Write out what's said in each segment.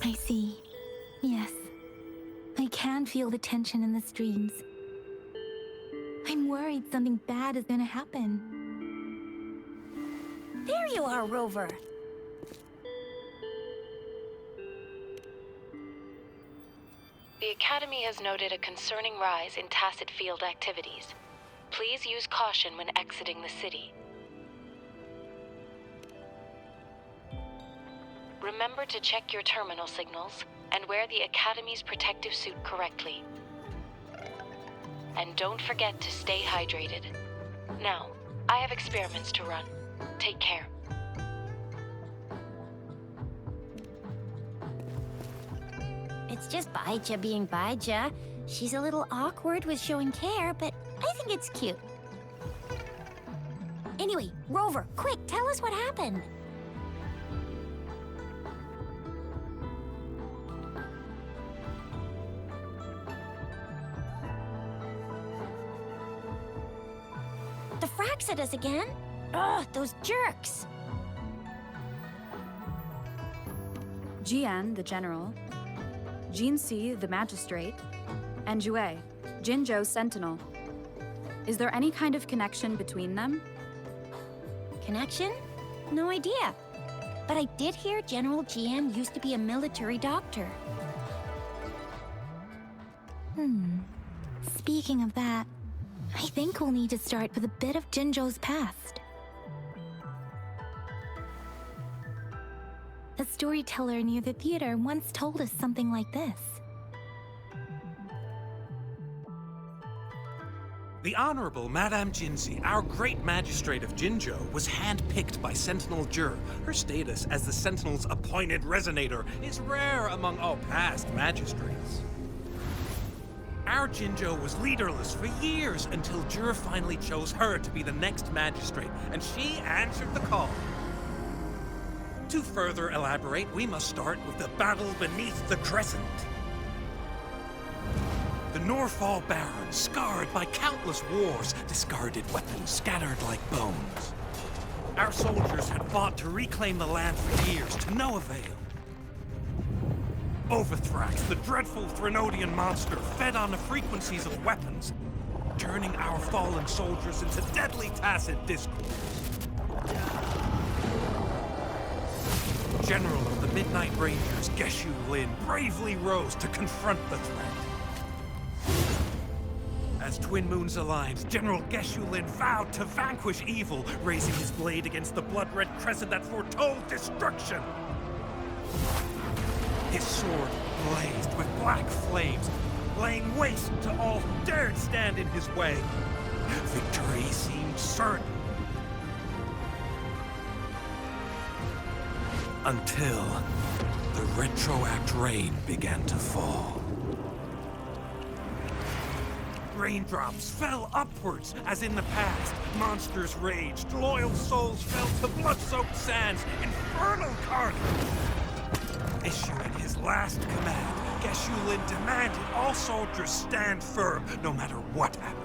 I see. Yes. I can feel the tension in the streams. I'm worried something bad is gonna happen. There you are, Rover. The Academy has noted a concerning rise in tacit field activities. Please use caution when exiting the city. Remember to check your terminal signals and wear the Academy's protective suit correctly. And don't forget to stay hydrated. Now, I have experiments to run. Take care. It's just Baija being Baija. She's a little awkward with showing care, but I think it's cute. Anyway, Rover, quick, tell us what happened. The fracks at us again? Ugh, those jerks! Jian, the general, Jinsi, the magistrate, and Jue, Jinzhou's sentinel. Is there any kind of connection between them? Connection? No idea. But I did hear General Jian used to be a military doctor. Speaking of that, I think we'll need to start with a bit of Jinzhou's past. A storyteller near the theater once told us something like this. The Honorable Madame Jinzi, our great magistrate of Jinzhou, was handpicked by Sentinel Jur. Her status as the Sentinel's appointed resonator is rare among all past magistrates. Our Jinzhou was leaderless for years until Jur finally chose her to be the next magistrate, and she answered the call. To further elaborate, we must start with the battle beneath the Crescent. The Norfall Baron, scarred by countless wars, discarded weapons scattered like bones. Our soldiers had fought to reclaim the land for years, to no avail. Overthrax, the dreadful Threnodian monster, fed on the frequencies of weapons, turning our fallen soldiers into deadly tacit discourse. General of the Midnight Rangers, Geshu Lin, bravely rose to confront the threat. As Twin Moons aligned, General Geshu Lin vowed to vanquish evil, raising his blade against the blood-red crescent that foretold destruction. His sword blazed with black flames, laying waste to all who dared stand in his way. Victory seemed certain. Until the retroact rain began to fall. Raindrops fell upwards, as in the past. Monsters raged, loyal souls fell to blood-soaked sands, infernal carnage. Issuing his last command, Geshu Lin demanded all soldiers stand firm, no matter what happened.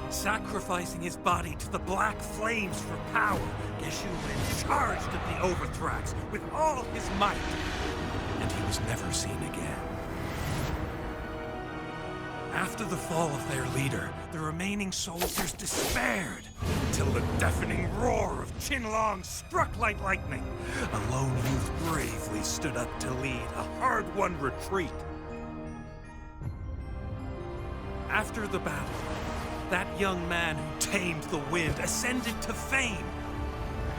Sacrificing his body to the black flames for power, Geshu Lin charged at the Overthrax with all his might, and he was never seen again. After the fall of their leader, the remaining soldiers despaired, until the deafening roar of Qinlong struck like lightning. A lone youth bravely stood up to lead a hard-won retreat. After the battle, that young man who tamed the wind ascended to fame,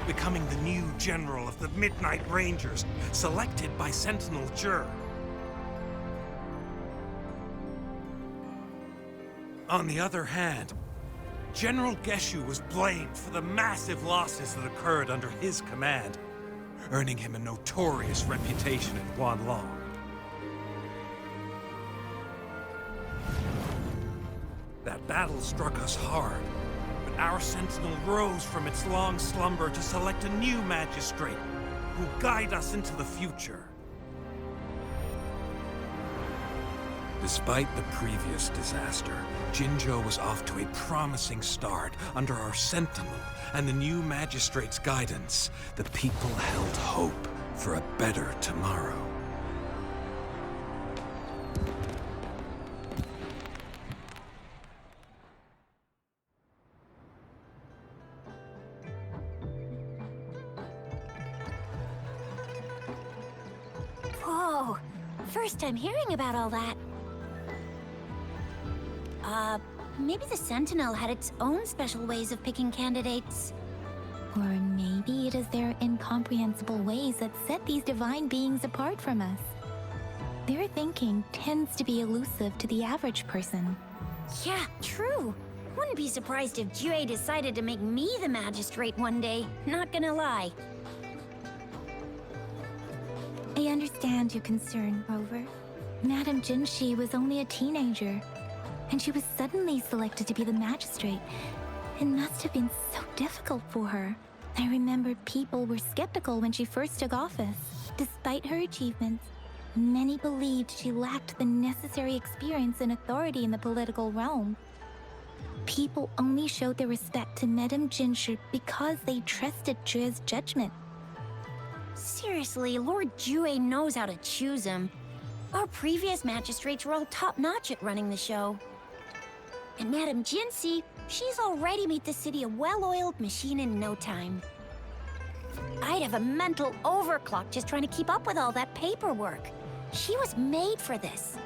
becoming the new general of the Midnight Rangers, selected by Sentinel Jur. On the other hand, General Geshu was blamed for the massive losses that occurred under his command, earning him a notorious reputation in Guanlong. That battle struck us hard, but our sentinel rose from its long slumber to select a new magistrate who will guide us into the future. Despite the previous disaster, Jinzhou was off to a promising start under our sentinel and the new magistrate's guidance. The people held hope for a better tomorrow. Whoa, first time hearing about all that. Maybe the Sentinel had its own special ways of picking candidates. Or maybe it is their incomprehensible ways that set these divine beings apart from us. Their thinking tends to be elusive to the average person. Yeah, true. Wouldn't be surprised if Jue decided to make me the magistrate one day, not gonna lie. I understand your concern, Rover. Madame Jinshi was only a teenager, and she was suddenly selected to be the magistrate. It must have been so difficult for her. I remember people were skeptical when she first took office. Despite her achievements, many believed she lacked the necessary experience and authority in the political realm. People only showed their respect to Madame Jinshi because they trusted Jue's judgment. Seriously, Lord Jue knows how to choose him. Our previous magistrates were all top-notch at running the show. And Madame Jinshi, she's already made the city a well-oiled machine in no time. I'd have a mental overclock just trying to keep up with all that paperwork. She was made for this.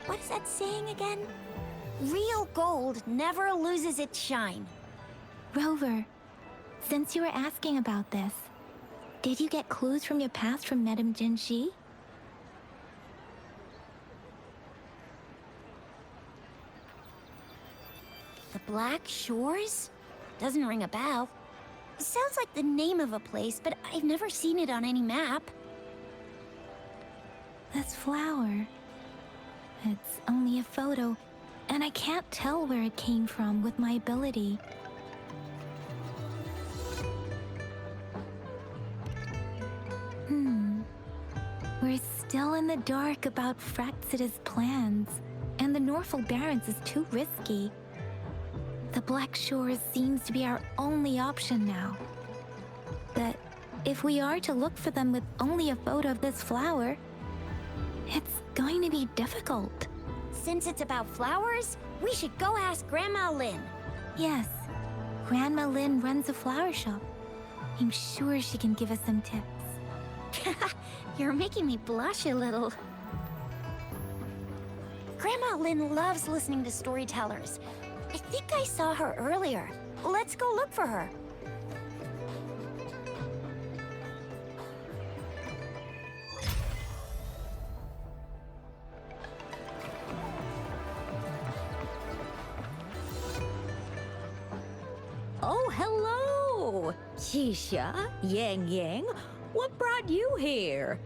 What is that saying again? Real gold never loses its shine. Rover, since you were asking about this, did you get clues from your past from Madame Jinshi? The Black Shores? Doesn't ring a bell. Sounds like the name of a place, but I've never seen it on any map. This flower. It's only a photo, and I can't tell where it came from with my ability. We're still in the dark about Fraxita's plans, and the Norfolk Barrens is too risky. The Black Shores seems to be our only option now. But if we are to look for them with only a photo of this flower, it's going to be difficult. Since it's about flowers, we should go ask Grandma Lynn. Yes, Grandma Lynn runs a flower shop. I'm sure she can give us some tips. You're making me blush a little. Grandma Lynn loves listening to storytellers. I think I saw her earlier. Let's go look for her. Oh, hello! Jisha, Yang Yang, what brought you here?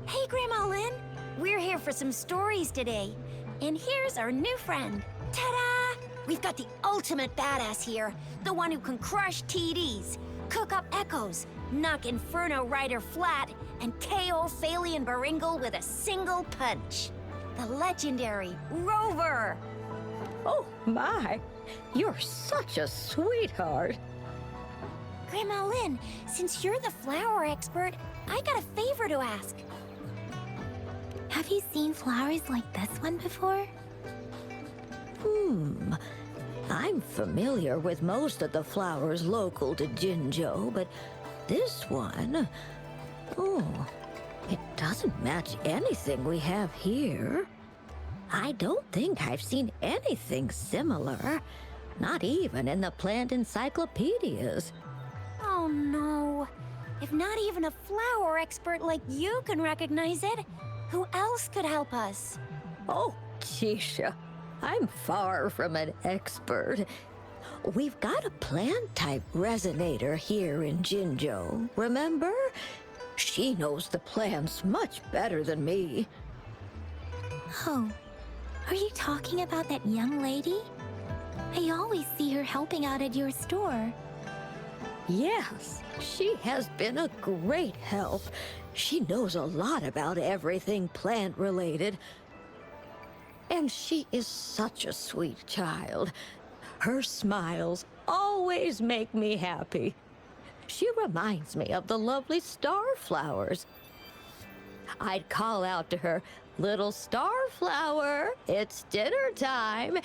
Hey, Grandma Lynn. We're here for some stories today. And here's our new friend. Ta-da! We've got the ultimate badass here. The one who can crush TDs, cook up echoes, knock Inferno Rider flat, and KO Phalian Baringle with a single punch. The legendary Rover! Oh, my! You're such a sweetheart. Grandma Lynn, since you're the flower expert, I got a favor to ask. Have you seen flowers like this one before? I'm familiar with most of the flowers local to Jinzhou, but this one... Oh, it doesn't match anything we have here. I don't think I've seen anything similar. Not even in the plant encyclopedias. Oh no. If not even a flower expert like you can recognize it, who else could help us? Oh, Jisha, I'm far from an expert. We've got a plant-type resonator here in Jinzhou, remember? She knows the plants much better than me. Oh, are you talking about that young lady? I always see her helping out at your store. Yes, she has been a great help. She knows a lot about everything plant-related. And she is such a sweet child. Her smiles always make me happy. She reminds me of the lovely starflowers. I'd call out to her, "Little starflower, it's dinner time,"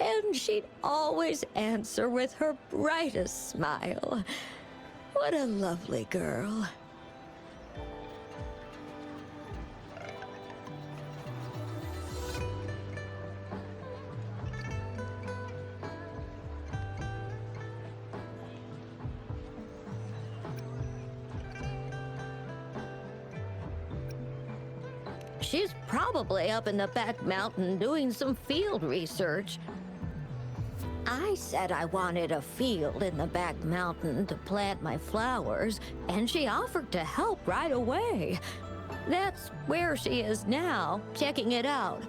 and she'd always answer with her brightest smile. What a lovely girl. She's probably up in the back mountain doing some field research. I said I wanted a field in the back mountain to plant my flowers, and she offered to help right away. That's where she is now, checking it out.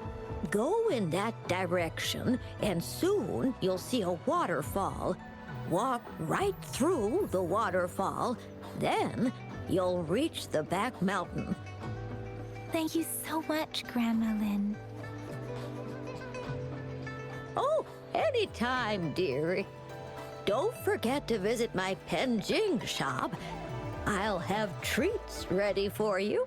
Go in that direction, and soon you'll see a waterfall. Walk right through the waterfall, then you'll reach the back mountain. Thank you so much, Grandma Lin. Oh, anytime, dearie. Don't forget to visit my Penjing shop. I'll have treats ready for you.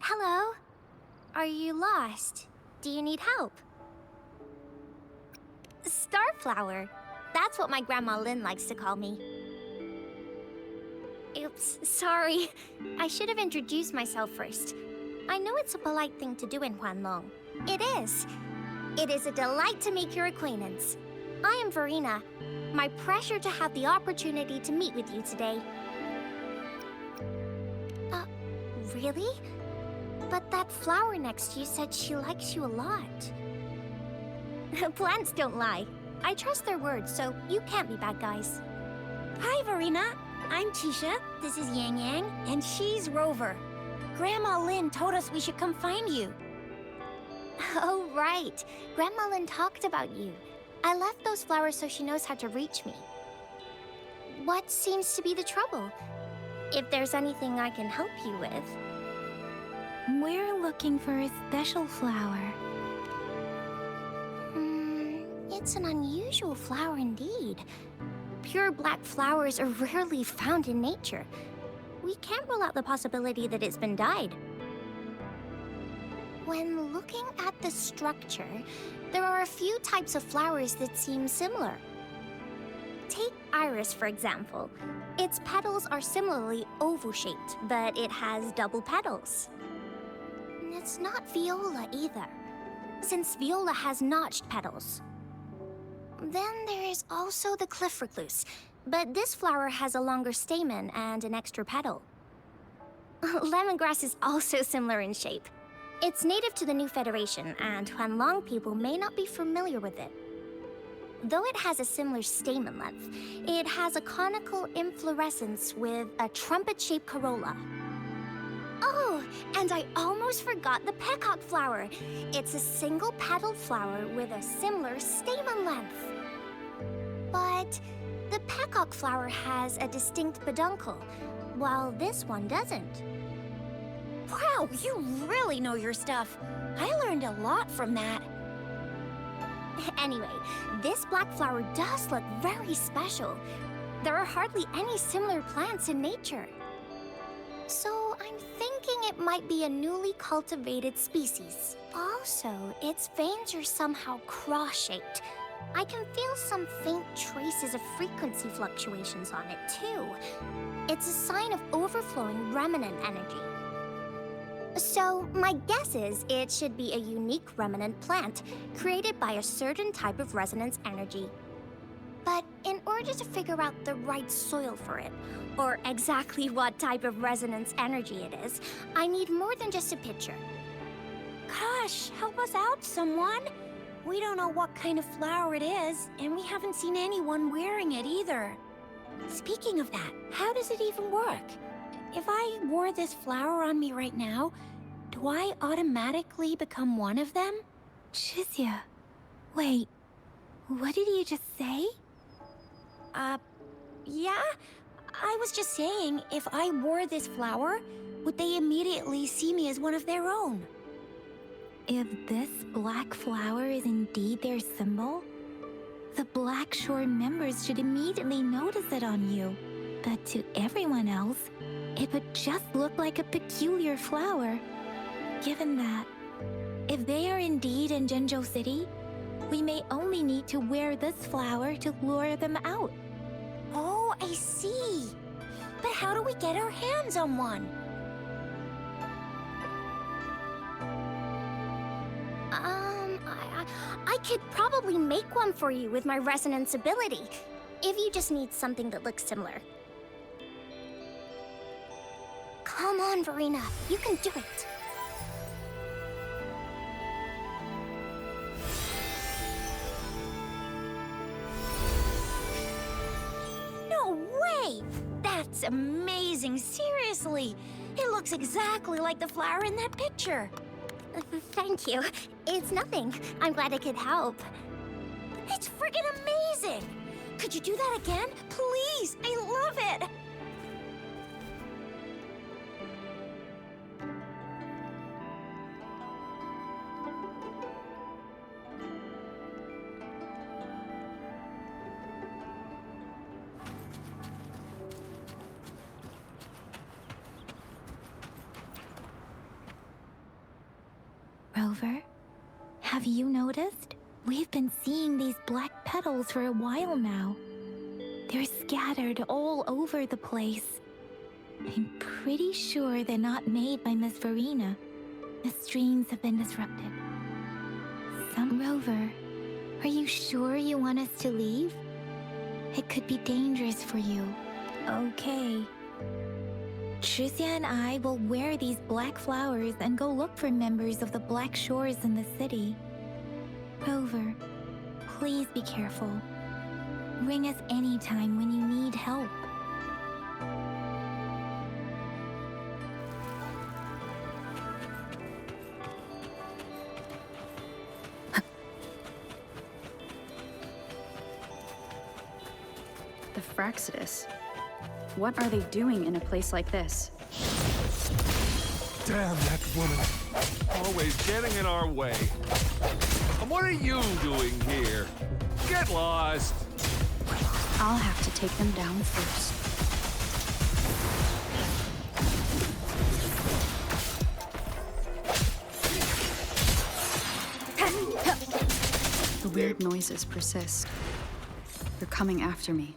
Hello? Are you lost? Do you need help? Starflower. That's what my Grandma Lin likes to call me. Oops, sorry. I should have introduced myself first. I know it's a polite thing to do in Huanlong. It is. It is a delight to make your acquaintance. I am Verena. My pleasure to have the opportunity to meet with you today. Really? But that flower next to you said she likes you a lot. Plants don't lie. I trust their words, so you can't be bad guys. Hi, Verena. I'm Tisha. This is Yang Yang, and she's Rover. Grandma Lin told us we should come find you. Oh, right. Grandma Lin talked about you. I left those flowers so she knows how to reach me. What seems to be the trouble? If there's anything I can help you with. We're looking for a special flower. It's an unusual flower indeed. Pure black flowers are rarely found in nature. We can't rule out the possibility that it's been dyed. When looking at the structure, there are a few types of flowers that seem similar. Take iris, for example. Its petals are similarly oval-shaped, but it has double petals. It's not viola either, since viola has notched petals. Then there is also the cliff recluse, but this flower has a longer stamen and an extra petal. Lemongrass is also similar in shape. It's native to the New Federation, and Huanlong people may not be familiar with it. Though it has a similar stamen length, it has a conical inflorescence with a trumpet-shaped corolla. Oh, and I almost forgot the peacock flower. It's a single-petaled flower with a similar stamen length. But the peacock flower has a distinct peduncle, while this one doesn't. Wow, you really know your stuff. I learned a lot from that. Anyway, this black flower does look very special. There are hardly any similar plants in nature. So I'm thinking it might be a newly cultivated species. Also, its veins are somehow cross-shaped. I can feel some faint traces of frequency fluctuations on it, too. It's a sign of overflowing remnant energy. So, my guess is it should be a unique remnant plant created by a certain type of resonance energy. But in order order to figure out the right soil for it, or exactly what type of resonance energy it is, I need more than just a picture. Gosh, help us out, someone. We don't know what kind of flower it is, and we haven't seen anyone wearing it either. Speaking of that, how does it even work? If I wore this flower on me right now, do I automatically become one of them? Chizia, wait, what did you just say? Yeah? I was just saying, if I wore this flower, would they immediately see me as one of their own? If this black flower is indeed their symbol, the Black Shore members should immediately notice it on you. But to everyone else, it would just look like a peculiar flower. Given that, if they are indeed in Jinzhou City, we may only need to wear this flower to lure them out. Oh, I see. But how do we get our hands on one? I could probably make one for you with my resonance ability, if you just need something that looks similar. Come on, Verena, you can do it. No way! That's amazing, seriously. It looks exactly like the flower in that picture. Thank you. It's nothing. I'm glad I could help. It's friggin' amazing! Could you do that again? Please! I love it! Rover, have you noticed? We've been seeing these black petals for a while now. They're scattered all over the place. I'm pretty sure they're not made by Miss Verena. The streams have been disrupted. Rover, are you sure you want us to leave? It could be dangerous for you. Okay. Chizia and I will wear these black flowers and go look for members of the Black Shores in the city. Rover, please be careful. Ring us anytime when you need help. The Fraxidus. What are they doing in a place like this? Damn that woman. Always getting in our way. And what are you doing here? Get lost! I'll have to take them down first. The weird noises persist. They're coming after me.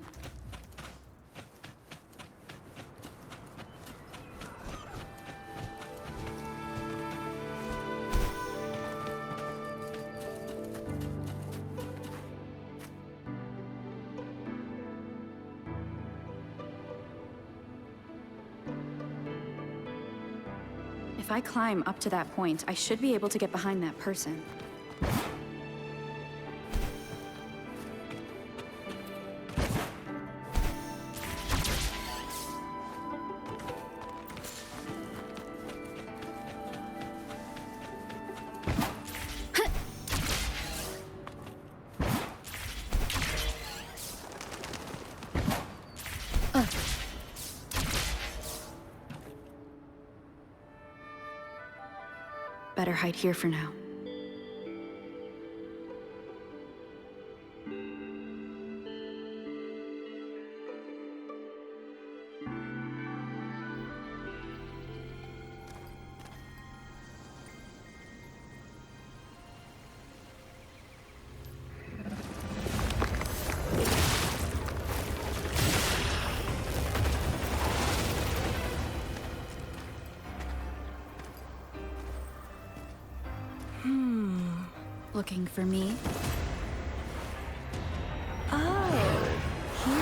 If I climb up to that point, I should be able to get behind that person. Better hide here for now. Looking for me? Oh, here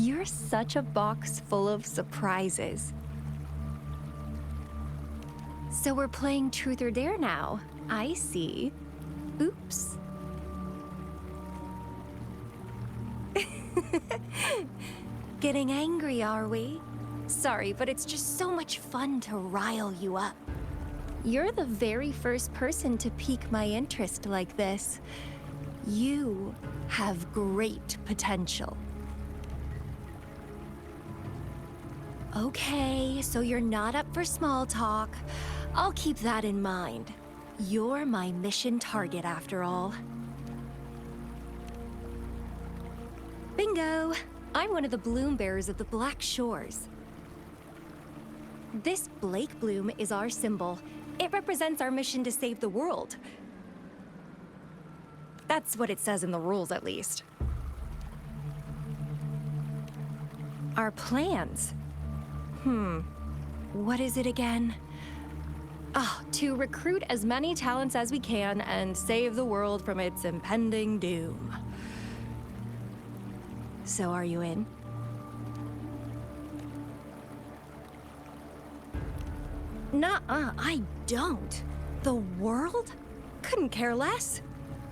You're such a box full of surprises. So we're playing Truth or Dare now. I see. Oops. Getting angry, are we? Sorry, but it's just so much fun to rile you up. You're the very first person to pique my interest like this. You have great potential. Okay, so you're not up for small talk. I'll keep that in mind. You're my mission target after all. Bingo! I'm one of the bloom bearers of the Black Shores. This Blake bloom is our symbol. It represents our mission to save the world. That's what it says in the rules, at least. Our plans. What is it again? To recruit as many talents as we can and save the world from its impending doom. So are you in? Nuh-uh, I don't. The world? Couldn't care less.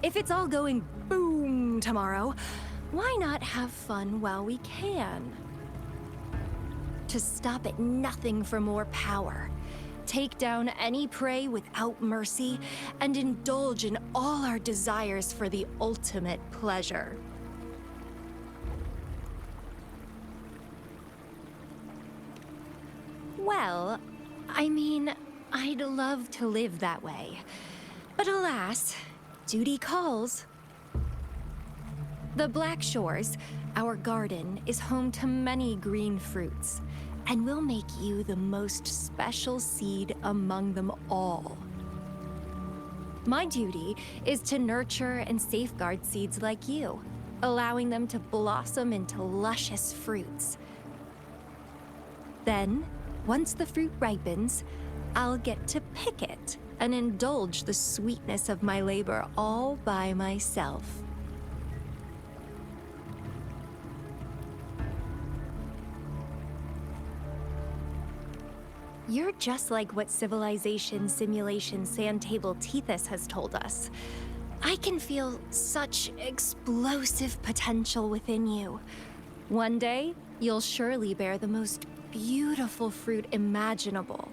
If it's all going boom tomorrow, why not have fun while we can? To stop at nothing for more power. Take down any prey without mercy, and indulge in all our desires for the ultimate pleasure. Well, I mean, I'd love to live that way. But alas, duty calls. The Black Shores, our garden, is home to many green fruits, and we'll make you the most special seed among them all. My duty is to nurture and safeguard seeds like you, allowing them to blossom into luscious fruits. Then, once the fruit ripens, I'll get to pick it and indulge the sweetness of my labor all by myself. You're just like what Civilization Simulation Sandtable Tethys has told us. I can feel such explosive potential within you. One day, you'll surely bear the most beautiful fruit imaginable.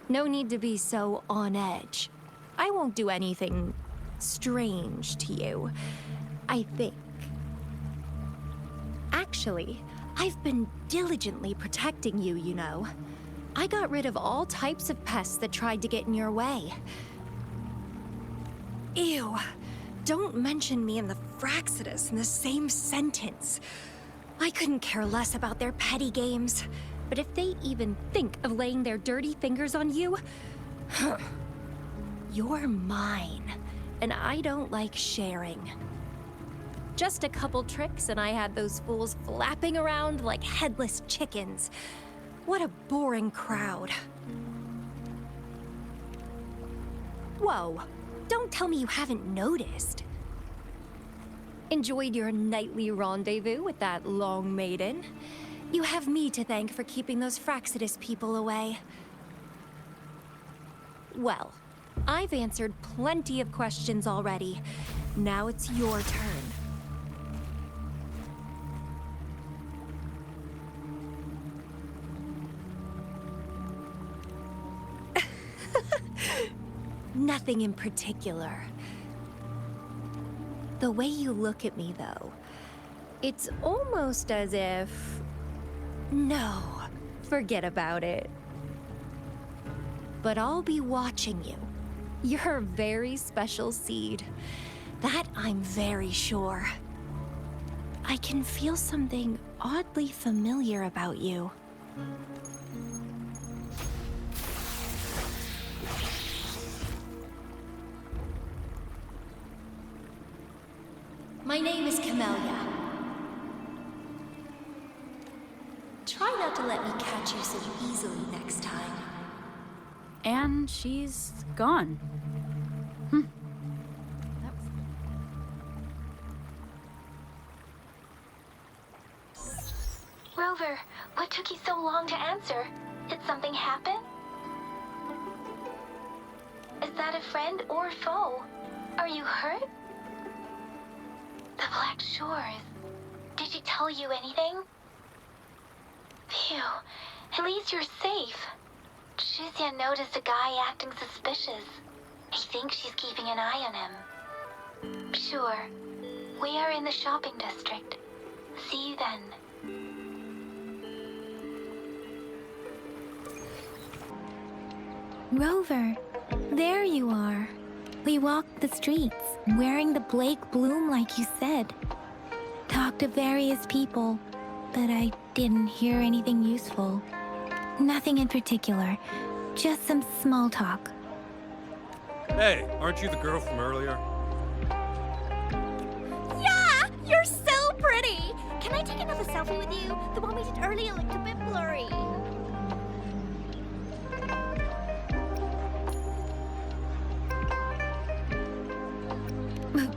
No need to be so on edge. I won't do anything strange to you, I think. Actually, I've been diligently protecting you, you know. I got rid of all types of pests that tried to get in your way. Ew, don't mention me and the Fraxidus in the same sentence. I couldn't care less about their petty games, but if they even think of laying their dirty fingers on you, you're mine, and I don't like sharing. Just a couple tricks and I had those fools flapping around like headless chickens. What a boring crowd. Whoa, don't tell me you haven't noticed. Enjoyed your nightly rendezvous with that long maiden? You have me to thank for keeping those Fraxidus people away. Well, I've answered plenty of questions already. Now it's your turn. Nothing in particular. The way you look at me, though, it's almost as if... No, forget about it. But I'll be watching you. You're a very special seed. That I'm very sure. I can feel something oddly familiar about you. My name is Camellia. Try not to let me catch you so easily next time. And she's gone. Rover, what took you so long to answer? Did something happen? Is that a friend or foe? Are you hurt? The Black Shores. Did she tell you anything? Phew, at least you're safe. Shizia noticed a guy acting suspicious. I think she's keeping an eye on him. Sure. We are in the shopping district. See you then. Rover, there you are. We walked the streets, wearing the Blake bloom like you said. Talked to various people, but I didn't hear anything useful. Nothing in particular, just some small talk. Hey, aren't you the girl from earlier? Yeah! You're so pretty! Can I take another selfie with you? The one we did earlier looked a bit blurry.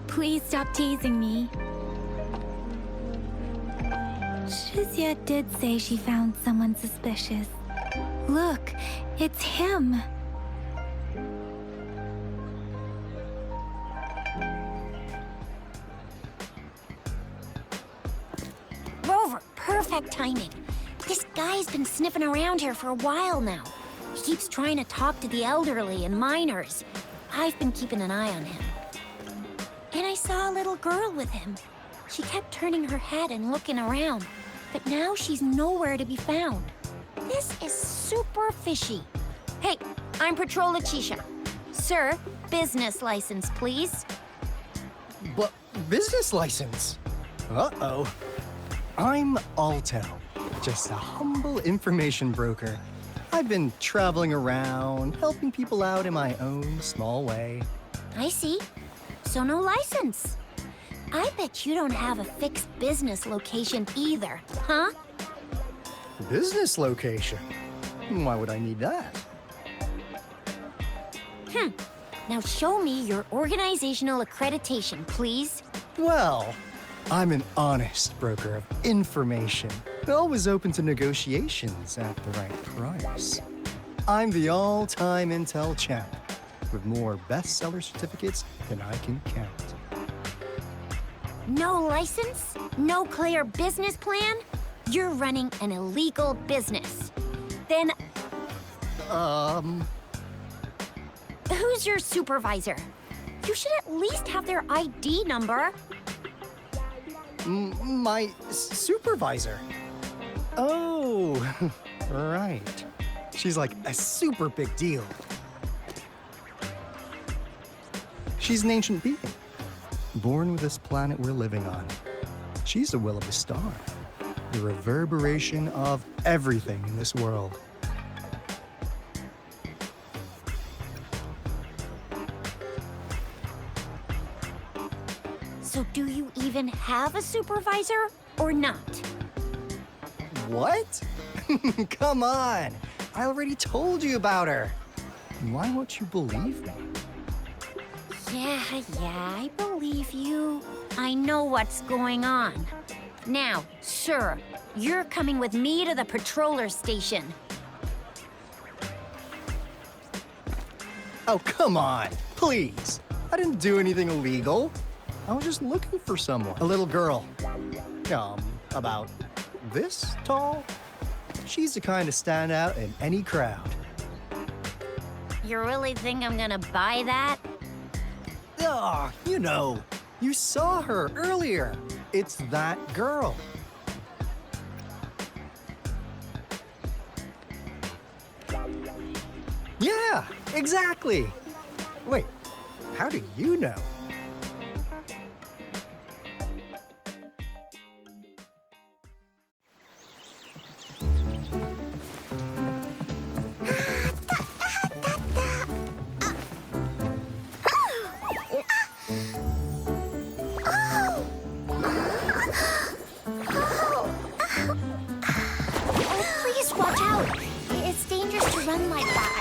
Please stop teasing me. Shizia did say she found someone suspicious. Look, it's him. Rover, perfect timing. This guy's been sniffing around here for a while now. He keeps trying to talk to the elderly and minors. I've been keeping an eye on him. And I saw a little girl with him. She kept turning her head and looking around, but now she's nowhere to be found. This is super fishy. Hey, I'm Patrol Letitia. Sir, business license, please. But business license? Uh-oh. I'm Alto, just a humble information broker. I've been traveling around, helping people out in my own small way. I see. So no license. I bet you don't have a fixed business location either, huh? Business location? Why would I need that? Now show me your organizational accreditation, please. Well, I'm an honest broker of information, always open to negotiations at the right price. I'm the all-time intel champ, with more bestseller certificates than I can count. No license? No clear business plan? You're running an illegal business. Then who's your supervisor? You should at least have their ID number. My supervisor? Oh, right. She's like a super big deal. She's an ancient being, born with this planet we're living on. She's the will of the star, the reverberation of everything in this world. So do you even have a supervisor or not? What? Come on! I already told you about her. Why won't you believe me? Yeah, I believe you. I know what's going on. Now, sir, you're coming with me to the patroller station. Oh, come on, please. I didn't do anything illegal. I was just looking for someone. A little girl. About this tall. She's the kind to stand out in any crowd. You really think I'm gonna buy that? Ah, you know, you saw her earlier. It's that girl. Yeah, exactly. Wait, how do you know? Please watch out. It's dangerous to run like that.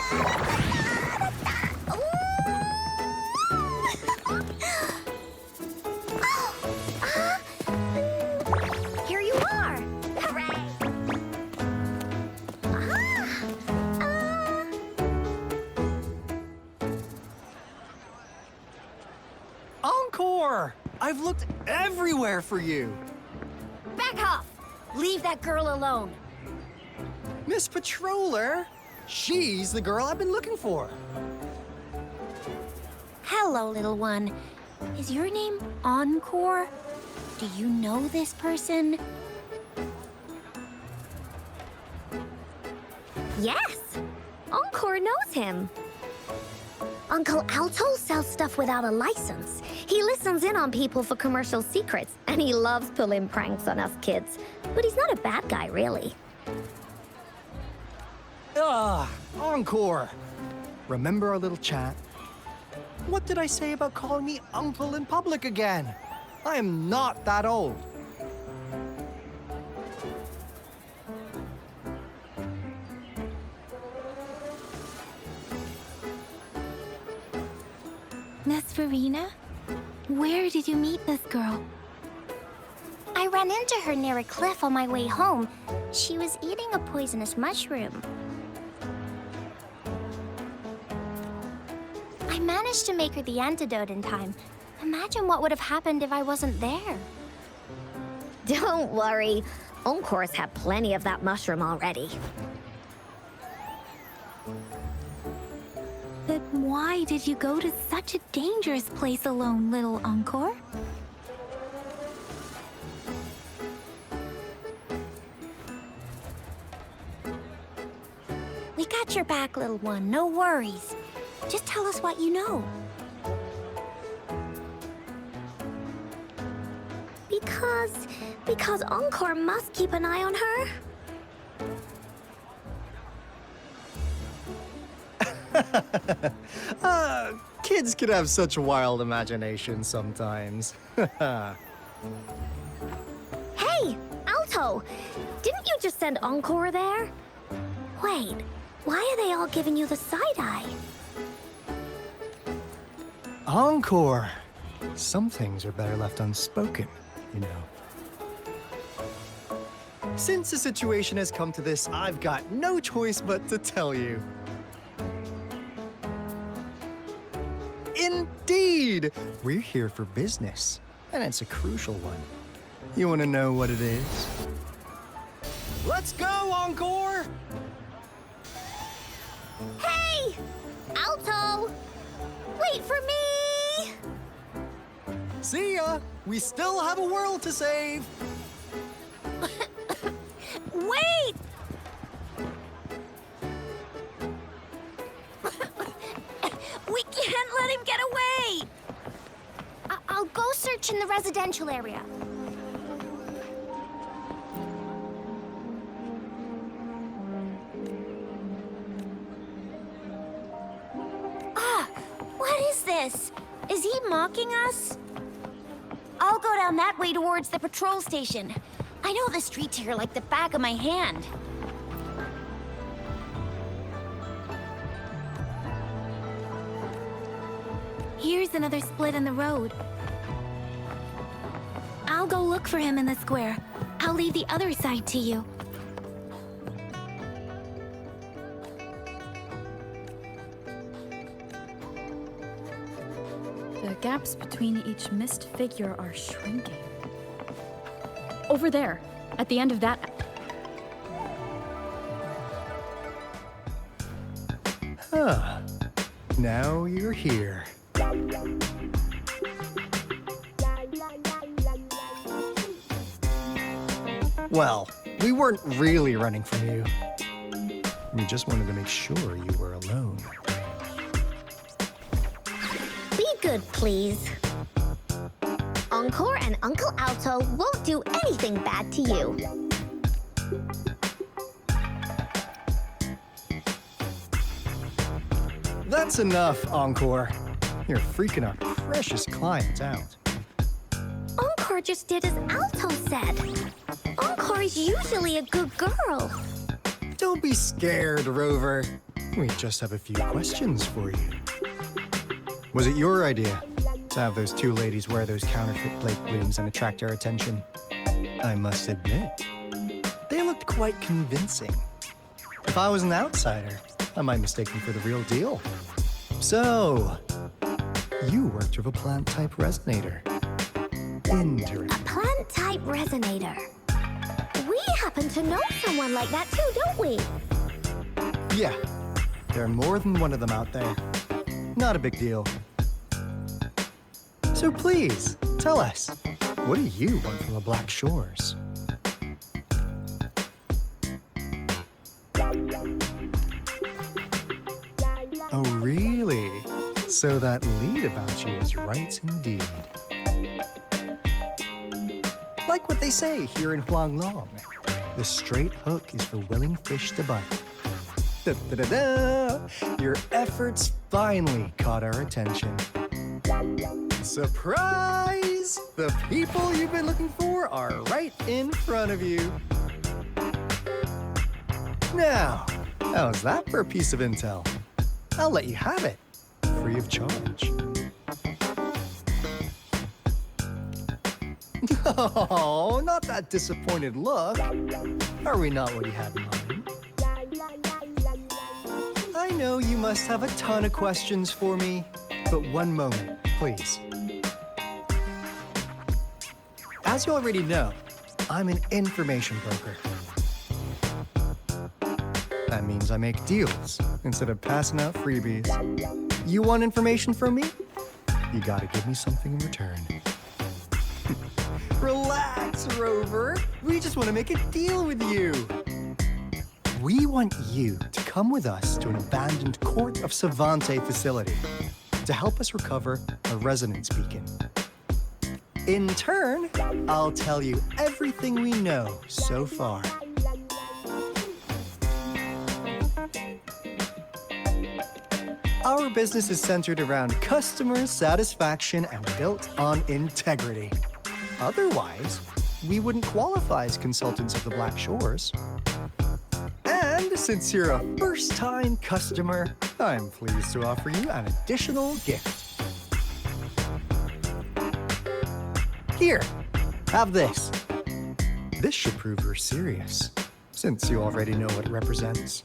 Here you are! Hooray! Encore! I've looked everywhere for you. Back off! Leave that girl alone. Miss Patroller, she's the girl I've been looking for. Hello, little one. Is your name Encore? Do you know this person? Yes! Encore knows him. Uncle Alto sells stuff without a license. He listens in on people for commercial secrets, and he loves pulling pranks on us kids. But he's not a bad guy, really. Encore! Remember our little chat? What did I say about calling me uncle in public again? I am not that old. Miss Verena? Where did you meet this girl? I ran into her near a cliff on my way home. She was eating a poisonous mushroom. I managed to make her the antidote in time. Imagine what would have happened if I wasn't there. Don't worry. Encore's had plenty of that mushroom already. But why did you go to such a dangerous place alone, little Encore? We got your back, little one. No worries. Just tell us what you know. Because Encore must keep an eye on her? Kids can have such wild imaginations sometimes. Hey, Alto! Didn't you just send Encore there? Wait, why are they all giving you the side-eye? Encore! Some things are better left unspoken, you know. Since the situation has come to this, I've got no choice but to tell you. Indeed! We're here for business, and it's a crucial one. You want to know what it is? Let's go, Encore! Hey! Alto! Wait for me! See ya! We still have a world to save! Wait! We can't let him get away! I'll go search in the residential area. What is this? Is he mocking us? I'll go down that way towards the patrol station. I know the streets here like the back of my hand. Here's another split in the road. I'll go look for him in the square. I'll leave the other side to you. The gaps between each missed figure are shrinking. Over there, at the end of that... Huh. Now you're here. Well, we weren't really running from you. We just wanted to make sure you were alone. Be good, please. Encore and Uncle Alto won't do anything bad to you. That's enough, Encore. You're freaking our precious client out. Encore just did as Alto said. Encore is usually a good girl. Don't be scared, Rover. We just have a few questions for you. Was it your idea to have those two ladies wear those counterfeit plate blooms and attract our attention? I must admit, they looked quite convincing. If I was an outsider, I might mistake them for the real deal. So, you worked with a plant-type resonator. Interesting. Plant-type resonator. We happen to know someone like that too, don't we? Yeah, there are more than one of them out there. Not a big deal. So please, tell us, what do you want from the Black Shores? Oh, really? So that lead about you is right indeed. Like what they say here in Huanglong, the straight hook is for willing fish to bite. Da-da-da-da! Your efforts finally caught our attention. Surprise! The people you've been looking for are right in front of you. Now, how's that for a piece of intel? I'll let you have it, free of charge. Oh, not that disappointed look. Are we not what you had in mind? I know you must have a ton of questions for me, but one moment, please. As you already know, I'm an information broker. That means I make deals instead of passing out freebies. You want information from me? You gotta give me something in return. Relax, Rover. We just want to make a deal with you. We want you to come with us to an abandoned Court of Savante facility to help us recover a resonance beacon. In turn, I'll tell you everything we know so far. Our business is centered around customer satisfaction and built on integrity. Otherwise, we wouldn't qualify as consultants of the Black Shores. And since you're a first-time customer, I'm pleased to offer you an additional gift. Here, have this. This should prove you're serious, since you already know what it represents.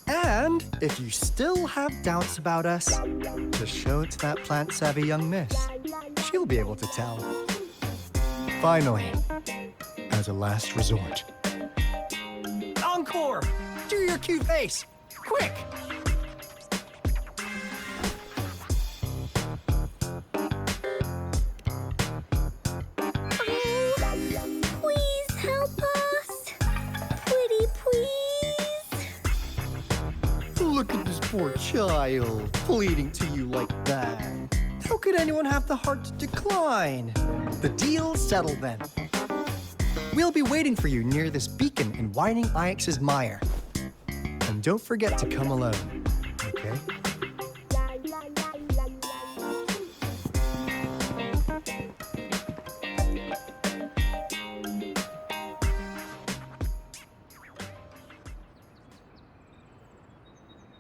And if you still have doubts about us, just show it to that plant-savvy young miss. She'll be able to tell. Finally, as a last resort. Encore! Do your cute face! Quick! Please help us. Pretty please. Look at this poor child, pleading to you like that. How could anyone have the heart to decline? The deal's settled then. We'll be waiting for you near this beacon in Whining Ix's mire. And don't forget to come alone, okay?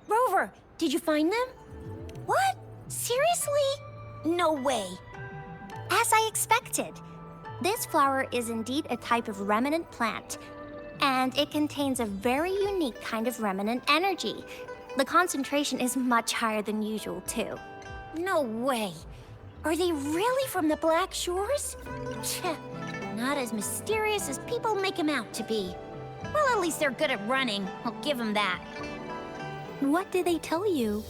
Rover, did you find them? What? Seriously? No way. As I expected. This flower is indeed a type of remnant plant, and it contains a very unique kind of remnant energy. The concentration is much higher than usual, too. No way. Are they really from the Black Shores? Tch, not as mysterious as people make them out to be. Well, at least they're good at running. I'll give them that. What did they tell you?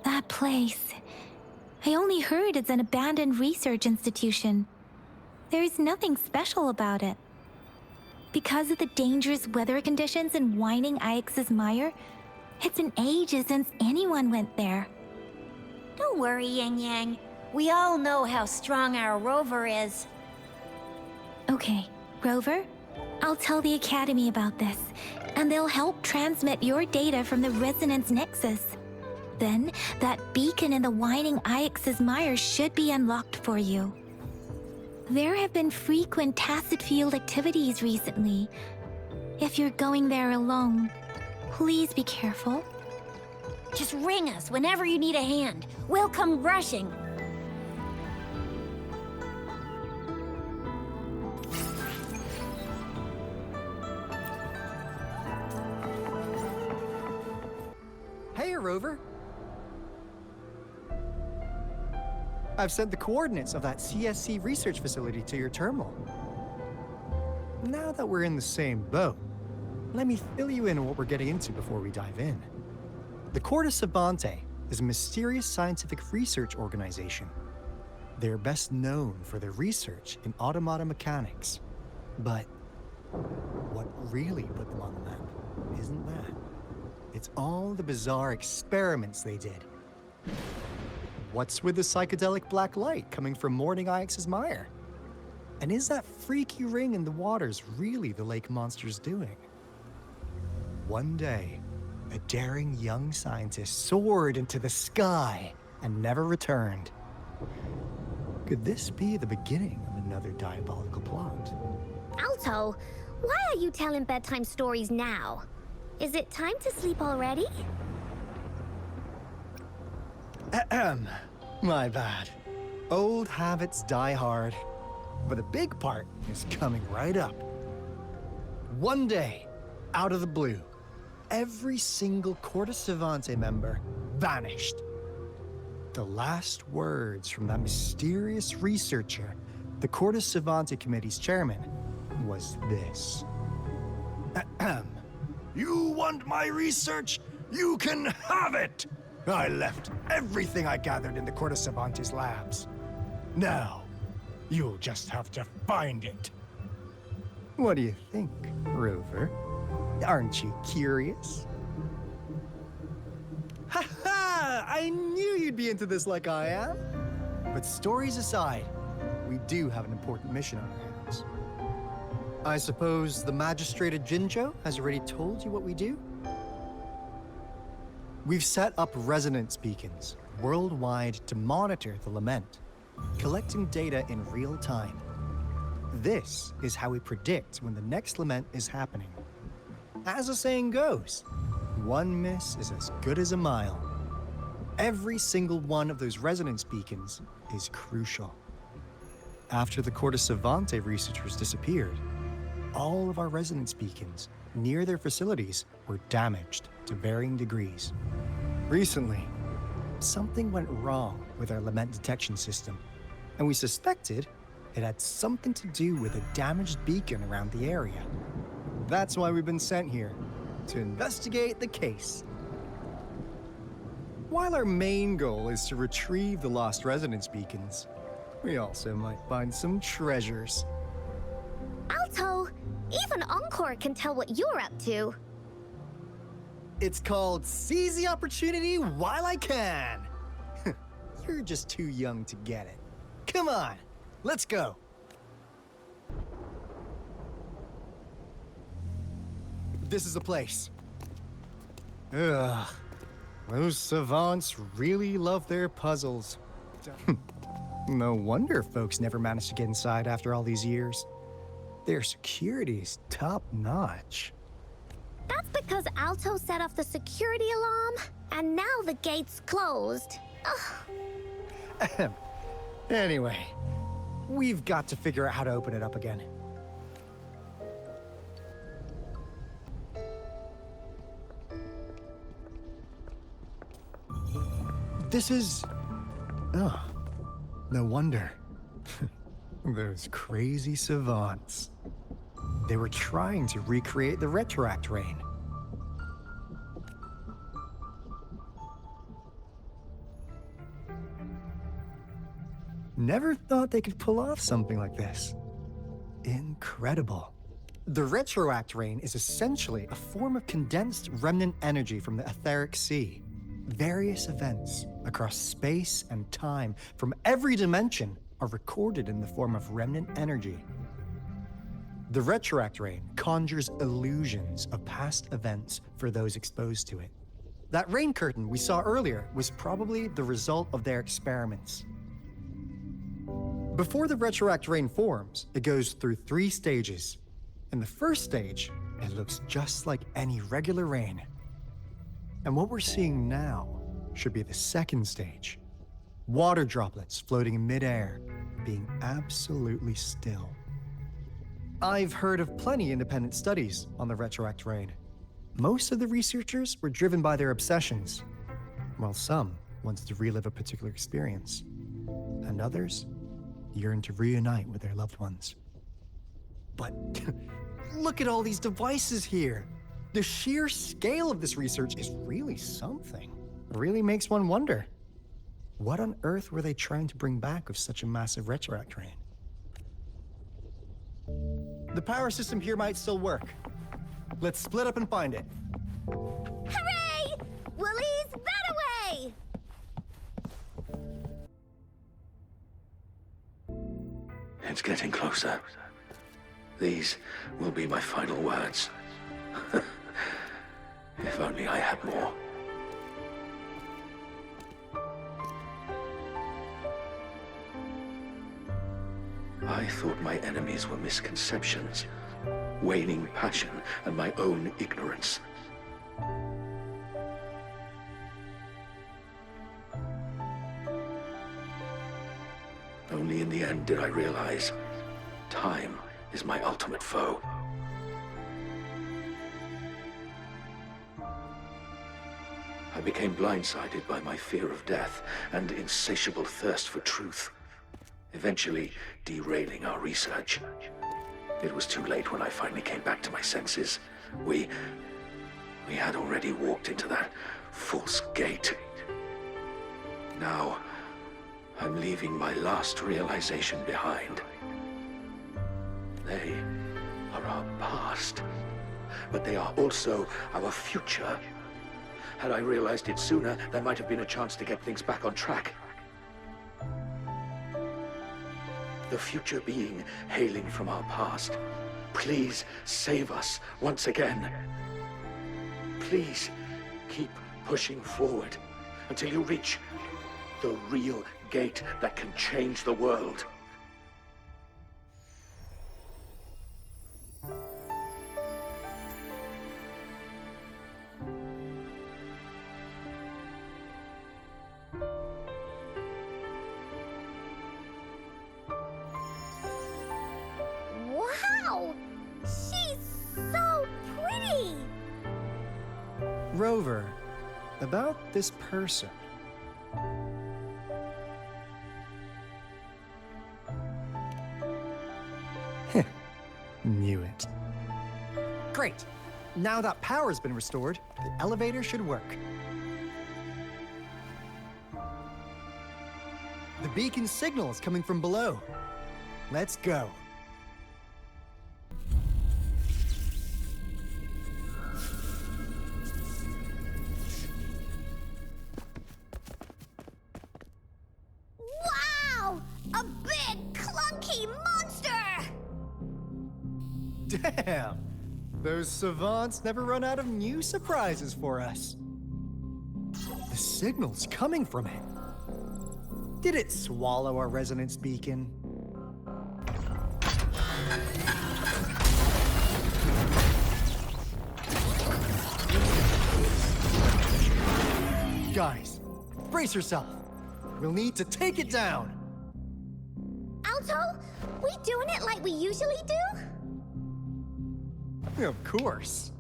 That place. I only heard it's an abandoned research institution. There is nothing special about it. Because of the dangerous weather conditions in Whining Ix's mire, it's been ages since anyone went there. Don't worry, Yang Yang. We all know how strong our Rover is. Okay, Rover, I'll tell the Academy about this, and they'll help transmit your data from the Resonance Nexus. Then, that beacon in the Whining Ix's mire should be unlocked for you. There have been frequent tacit field activities recently. If you're going there alone, please be careful. Just ring us whenever you need a hand. We'll come rushing. Rover? I've sent the coordinates of that CSC research facility to your terminal. Now that we're in the same boat, let me fill you in on what we're getting into before we dive in. The Corte Savante is a mysterious scientific research organization. They're best known for their research in automata mechanics. But what really put them on the map isn't that. It's all the bizarre experiments they did. What's with the psychedelic black light coming from Morning Ix's mire? And is that freaky ring in the waters really the lake monster's doing? One day, a daring young scientist soared into the sky and never returned. Could this be the beginning of another diabolical plot? Alto, why are you telling bedtime stories now? Is it time to sleep already? Ahem. My bad. Old habits die hard. But the big part is coming right up. One day, out of the blue, every single Corte Savante member vanished. The last words from that mysterious researcher, the Corte Savante Committee's chairman, was this. Ahem. You want my research? You can have it! I left everything I gathered in the Corte Savante's labs. Now, you'll just have to find it. What do you think, Rover? Aren't you curious? Ha ha! I knew you'd be into this like I am. But stories aside, we do have an important mission on our hands. I suppose the magistrate at Jinzhou has already told you what we do? We've set up resonance beacons worldwide to monitor the lament, collecting data in real time. This is how we predict when the next lament is happening. As the saying goes, one miss is as good as a mile. Every single one of those resonance beacons is crucial. After the Corte Savante researchers disappeared, all of our resonance beacons near their facilities were damaged to varying degrees. Recently, something went wrong with our lament detection system, and we suspected it had something to do with a damaged beacon around the area. That's why we've been sent here, to investigate the case. While our main goal is to retrieve the lost resonance beacons, we also might find some treasures. Alto, even Encore can tell what you're up to. It's called Seize the Opportunity While I Can. You're just too young to get it. Come on, let's go. This is the place. Ugh. Those savants really love their puzzles. No wonder folks never managed to get inside after all these years. Their security's top-notch. That's because Alto set off the security alarm, and now the gate's closed. Ugh. Anyway, we've got to figure out how to open it up again. This is... Oh, no wonder. Those crazy savants. They were trying to recreate the retroact rain. Never thought they could pull off something like this. Incredible. The retroact rain is essentially a form of condensed remnant energy from the etheric sea. Various events across space and time from every dimension are recorded in the form of remnant energy. The retroact rain conjures illusions of past events for those exposed to it. That rain curtain we saw earlier was probably the result of their experiments. Before the retroact rain forms, it goes through 3 stages. In the first stage, it looks just like any regular rain. And what we're seeing now should be the second stage. Water droplets floating in midair, being absolutely still. I've heard of plenty independent studies on the retroact rain. Most of the researchers were driven by their obsessions. While some wanted to relive a particular experience, and others yearned to reunite with their loved ones. But look at all these devices here. The sheer scale of this research is really something. It really makes one wonder. What on earth were they trying to bring back with such a massive retroact train? The power system here might still work. Let's split up and find it. Hooray! Willie's that away! It's getting closer. These will be my final words. If only I had more. I thought my enemies were misconceptions, waning passion, and my own ignorance. Only in the end did I realize time is my ultimate foe. I became blindsided by my fear of death and insatiable thirst for truth, eventually derailing our research. It was too late when I finally came back to my senses. We had already walked into that false gate. Now, I'm leaving my last realization behind. They are our past, but they are also our future. Had I realized it sooner, there might have been a chance to get things back on track. The future being hailing from our past, please save us once again. Please keep pushing forward until you reach the real gate that can change the world. Wow! She's so pretty! Rover, about this person. Knew it. Great! Now that power's been restored, the elevator should work. The beacon signal is coming from below. Let's go. Wow! A big, clunky monster! Damn! Those savants never run out of new surprises for us. The signal's coming from it. Did it swallow our resonance beacon? Guys, brace yourself. We'll need to take it down. Alto, we doing it like we usually do? Of course.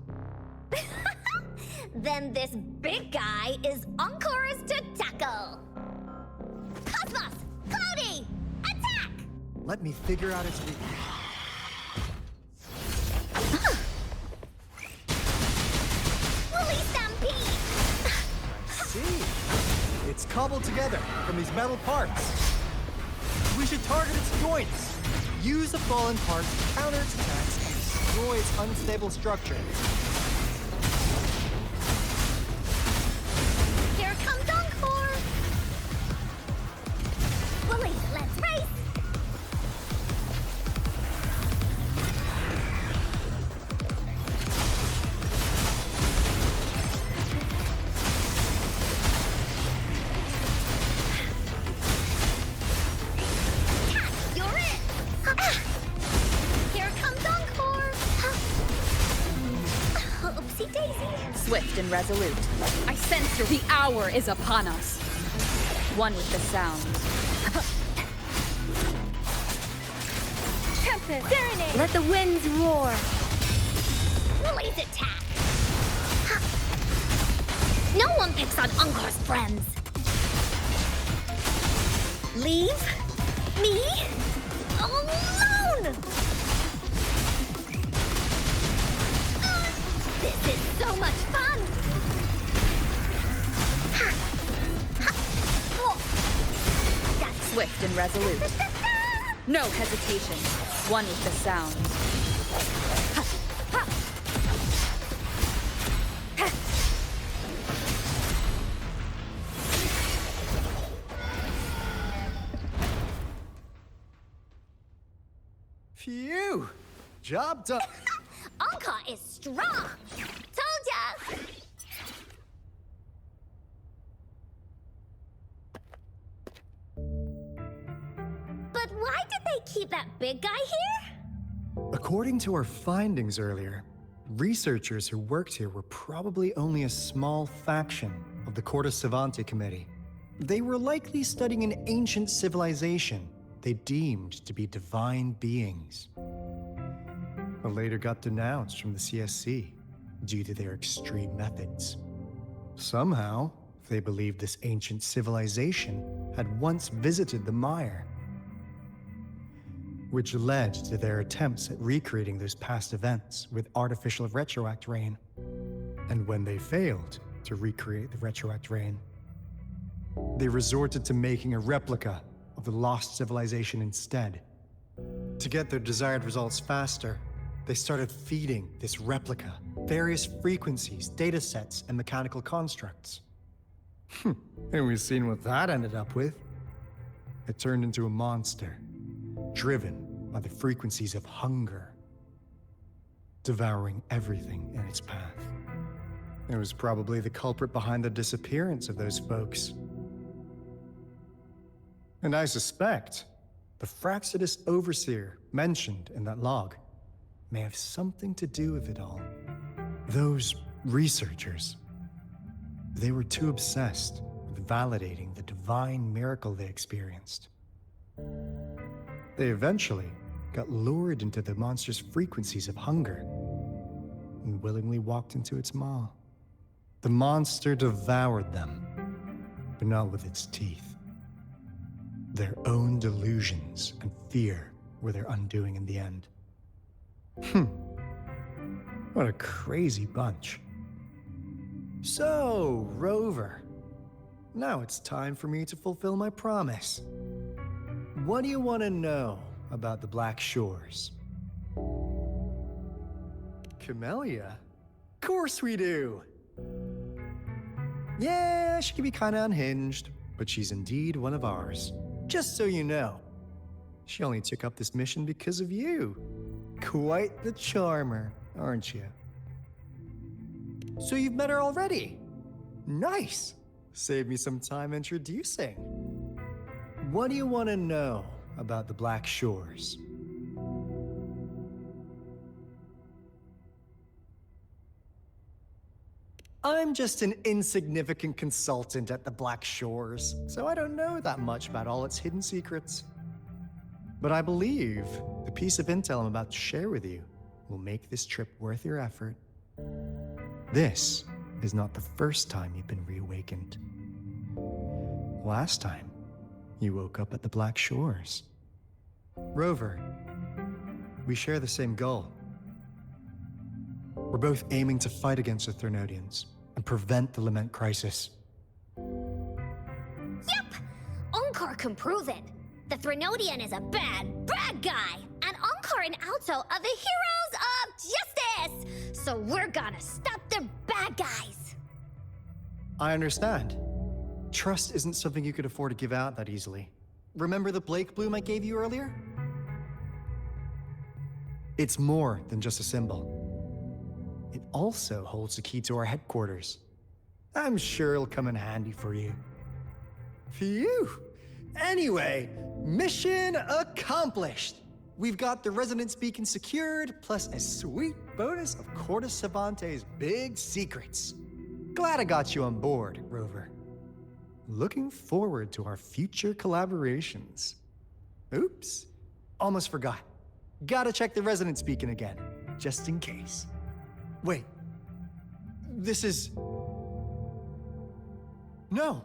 Then this big guy is Encore's to tackle. Cosmos! Cloudy! Attack! Let me figure out its weakness. Woolly Stampede! See? It's cobbled together from these metal parts. We should target its joints. Use the fallen parts to counter its attacks and destroy its unstable structure. Here comes Encore! Woolly, let's race! Cat, you're it! Here comes Encore! Oopsie daisy! Swift and resolute. I sense the hour is upon us. One with the sound. Tempest! Serenade! Let the winds roar! Woolly's attack! No one picks on Encore's friends. Leave me alone! This is so much fun! That's Swift and resolute. No hesitation. One with the sound. Phew! Job done. Encore is strong! Told ya! But why did they keep that big guy here? According to our findings earlier, researchers who worked here were probably only a small faction of the Corte Savante Committee. They were likely studying an ancient civilization they deemed to be divine beings, but later got denounced from the CSC due to their extreme methods. Somehow, they believed this ancient civilization had once visited the mire, which led to their attempts at recreating those past events with artificial retroact rain. And when they failed to recreate the retroact rain, they resorted to making a replica of the lost civilization instead. To get their desired results faster, they started feeding this replica various frequencies, datasets, and mechanical constructs. And we've seen what that ended up with. It turned into a monster, driven by the frequencies of hunger, devouring everything in its path. It was probably the culprit behind the disappearance of those folks. And I suspect the Fraxidus Overseer mentioned in that log may have something to do with it all. Those researchers, they were too obsessed with validating the divine miracle they experienced. They eventually got lured into the monster's frequencies of hunger and willingly walked into its maw. The monster devoured them, but not with its teeth. Their own delusions and fear were their undoing in the end. What a crazy bunch. So, Rover, now it's time for me to fulfill my promise. What do you want to know about the Black Shores? Camellia? Of course we do! Yeah, she can be kinda unhinged, but she's indeed one of ours. Just so you know, she only took up this mission because of you. Quite the charmer, aren't you? So you've met her already? Nice! Save me some time introducing. What do you want to know about the Black Shores? I'm just an insignificant consultant at the Black Shores, so I don't know that much about all its hidden secrets. But I believe the piece of intel I'm about to share with you will make this trip worth your effort. This is not the first time you've been reawakened. Last time, you woke up at the Black Shores. Rover, we share the same goal. We're both aiming to fight against the Threnodians and prevent the Lament crisis. Yep! Encore can prove it. The Threnodian is a bad, bad guy, and Encore and Alto are the heroes of justice! So we're gonna stop the bad guys! I understand. Trust isn't something you could afford to give out that easily. Remember the Blake Bloom I gave you earlier? It's more than just a symbol. It also holds the key to our headquarters. I'm sure it'll come in handy for you. Phew! Anyway, mission accomplished! We've got the resonance beacon secured, plus a sweet bonus of Corte Savante's big secrets. Glad I got you on board, Rover. Looking forward to our future collaborations. Oops, almost forgot. Gotta check the resonance beacon again, just in case. Wait, this is... No!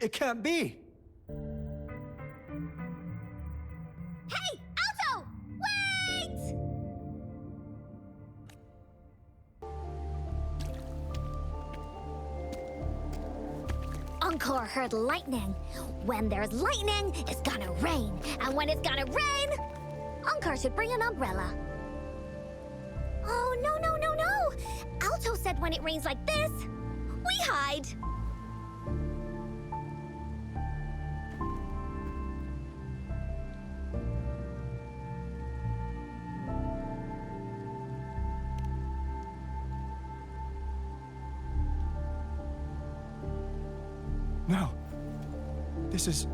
It can't be! Hey, Alto! Wait! Encore heard lightning. When there's lightning, it's gonna rain. And when it's gonna rain, Encore should bring an umbrella. Oh, no, no, no, no! Alto said when it rains like this, we hide. No. This is...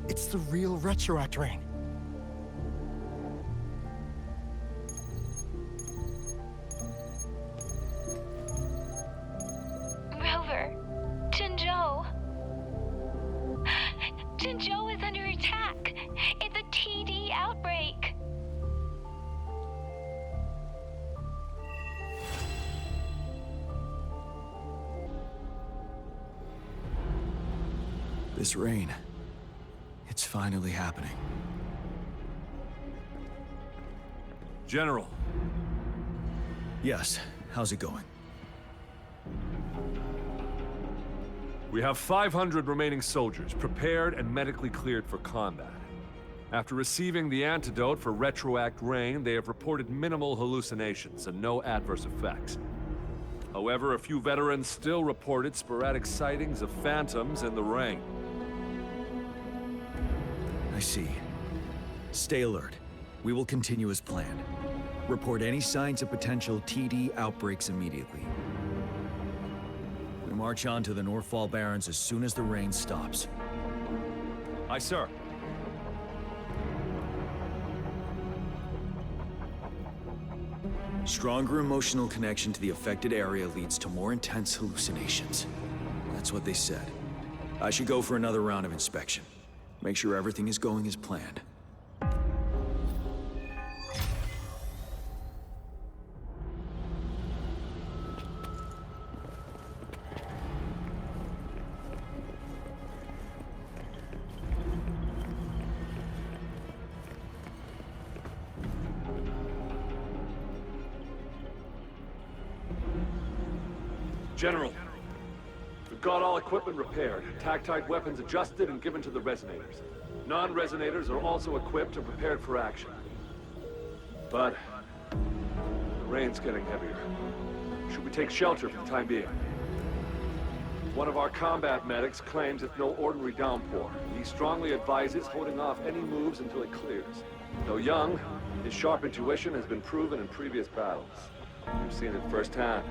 It's the real Retroact rain. Rover, Jinzhou. Jinzhou is under attack. It's a TD outbreak. This rain, it's finally happening. General. Yes, how's it going? We have 500 remaining soldiers, prepared and medically cleared for combat. After receiving the antidote for Retroact Rain, they have reported minimal hallucinations and no adverse effects. However, a few veterans still reported sporadic sightings of phantoms in the rain. I see. Stay alert. We will continue as planned. Report any signs of potential TD outbreaks immediately. We march on to the Northfall Barrens as soon as the rain stops. Aye, sir. Stronger emotional connection to the affected area leads to more intense hallucinations. That's what they said. I should go for another round of inspection. Make sure everything is going as planned. General, we've got all equipment repaired, tactite weapons adjusted and given to the resonators. Non-resonators are also equipped and prepared for action. But the rain's getting heavier. Should we take shelter for the time being? One of our combat medics claims it's no ordinary downpour. He strongly advises holding off any moves until it clears. Though young, his sharp intuition has been proven in previous battles. We've seen it firsthand.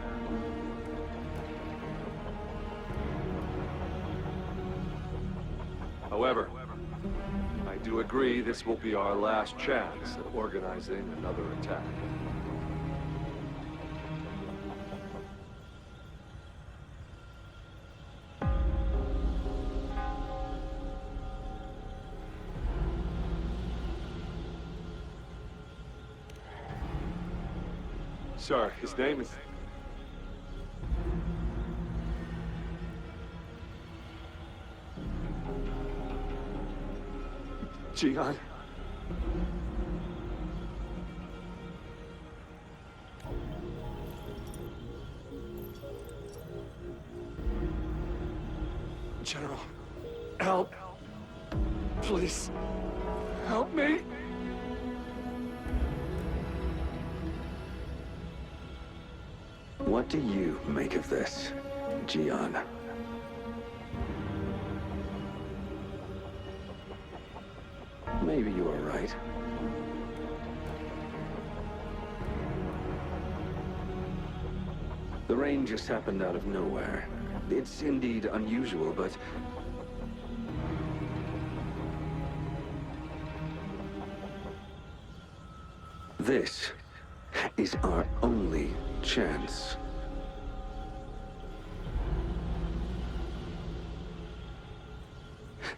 However, I do agree this will be our last chance at organizing another attack. Sir, his name is... Jian. General, help. Please, help me. What do you make of this, Jian? Maybe you are right. The rain just happened out of nowhere. It's indeed unusual, but... this is our only chance.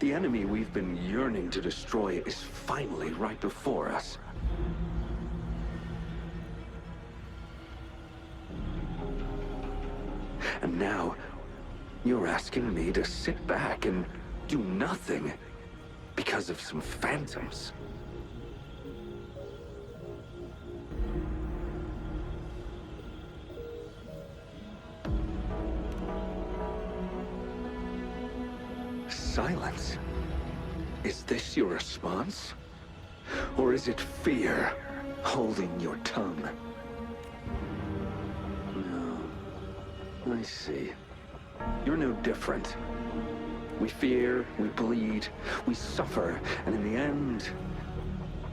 The enemy we've been yearning to destroy is finally right before us. And now, You're asking me to sit back and do nothing because of some phantoms? Silence? Is this your response? Or is it fear holding your tongue? No. I see. You're no different. We fear, we bleed, we suffer, and in the end,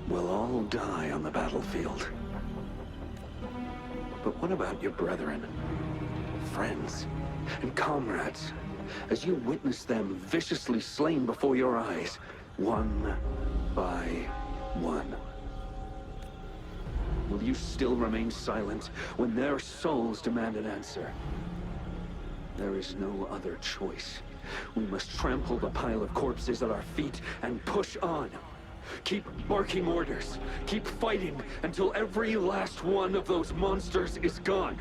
we'll all die on the battlefield. But what about your brethren, friends, and comrades? As you witness them viciously slain before your eyes, one by one. Will you still remain silent when their souls demand an answer? There is no other choice. We must trample the pile of corpses at our feet and push on. Keep barking orders. Keep fighting until every last one of those monsters is gone.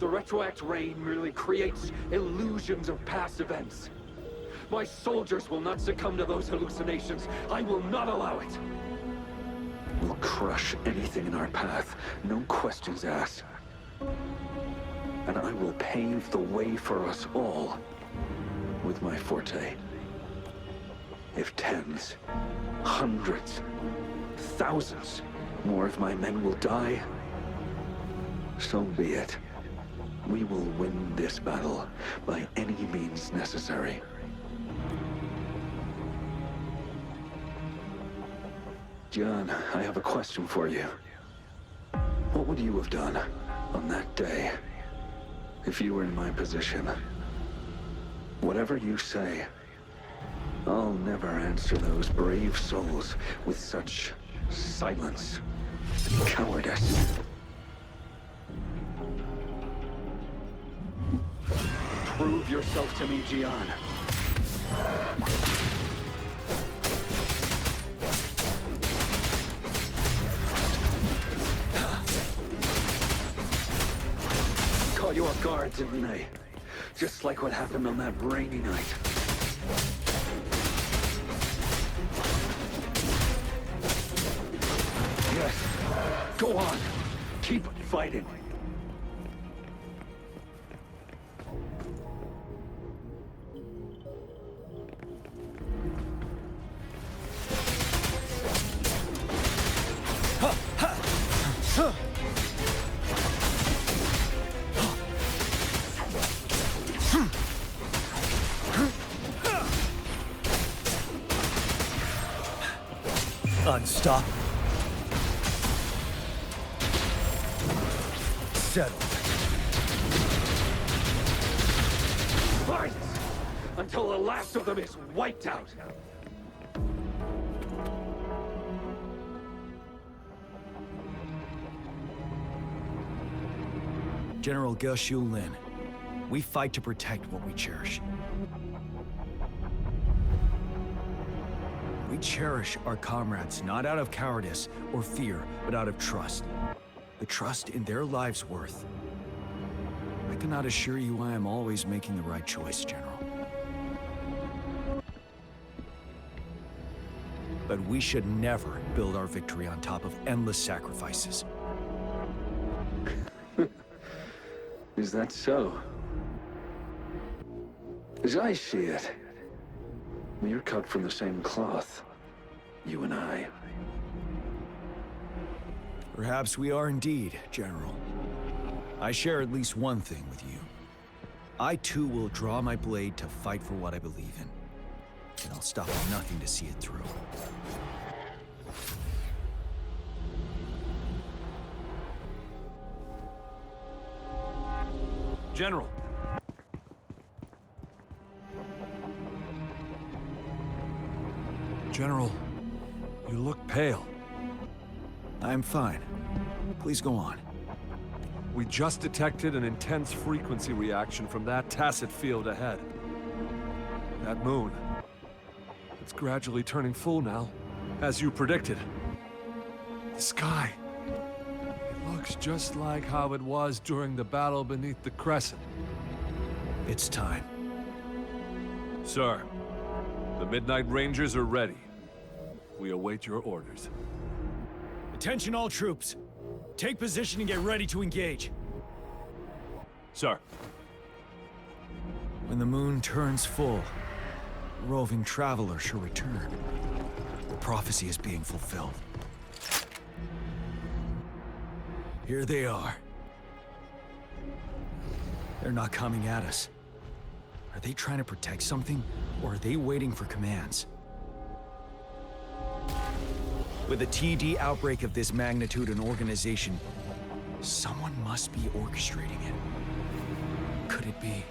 The retroact rain merely creates illusions of past events. My soldiers will not succumb to those hallucinations. I will not allow it. We'll crush anything in our path, no questions asked. And I will pave the way for us all with my forte. If tens, hundreds, thousands more of my men will die, so be it. We will win this battle by any means necessary. John, I have a question for you. What would you have done on that day if you were in my position? Whatever you say, I'll never answer those brave souls with such silence and cowardice. Prove yourself to me, Gian. Caught you off guard, didn't they? Just like what happened on that rainy night. Yes. Go on. Keep fighting. Unstop. Settle. Fight! Until the last of them is wiped out! General Ge Lin, we fight to protect what we cherish. We cherish our comrades not out of cowardice or fear, but out of trust. The trust in their lives' worth. I cannot assure you I am always making the right choice, General. But we should never build our victory on top of endless sacrifices. Is that so? As I see it, we're cut from the same cloth, you and I. Perhaps we are indeed, General. I share at least one thing with you. I too will draw my blade to fight for what I believe in. And I'll stop at nothing to see it through. General. General, you look pale. I'm fine. Please go on. We just detected an intense frequency reaction from that tacit field ahead. That moon. It's gradually turning full now, as you predicted. The sky. It Looks just like how it was during the battle beneath the Crescent. It's time. Sir, the Midnight Rangers are ready. We await your orders. Attention all troops. Take position and get ready to engage. Sir. When the moon turns full, roving traveler shall return. The prophecy is being fulfilled. Here they are. They're not coming at us. Are they trying to protect something, or are they waiting for commands? With a TD outbreak of this magnitude and organization, someone must be orchestrating it. Could it be?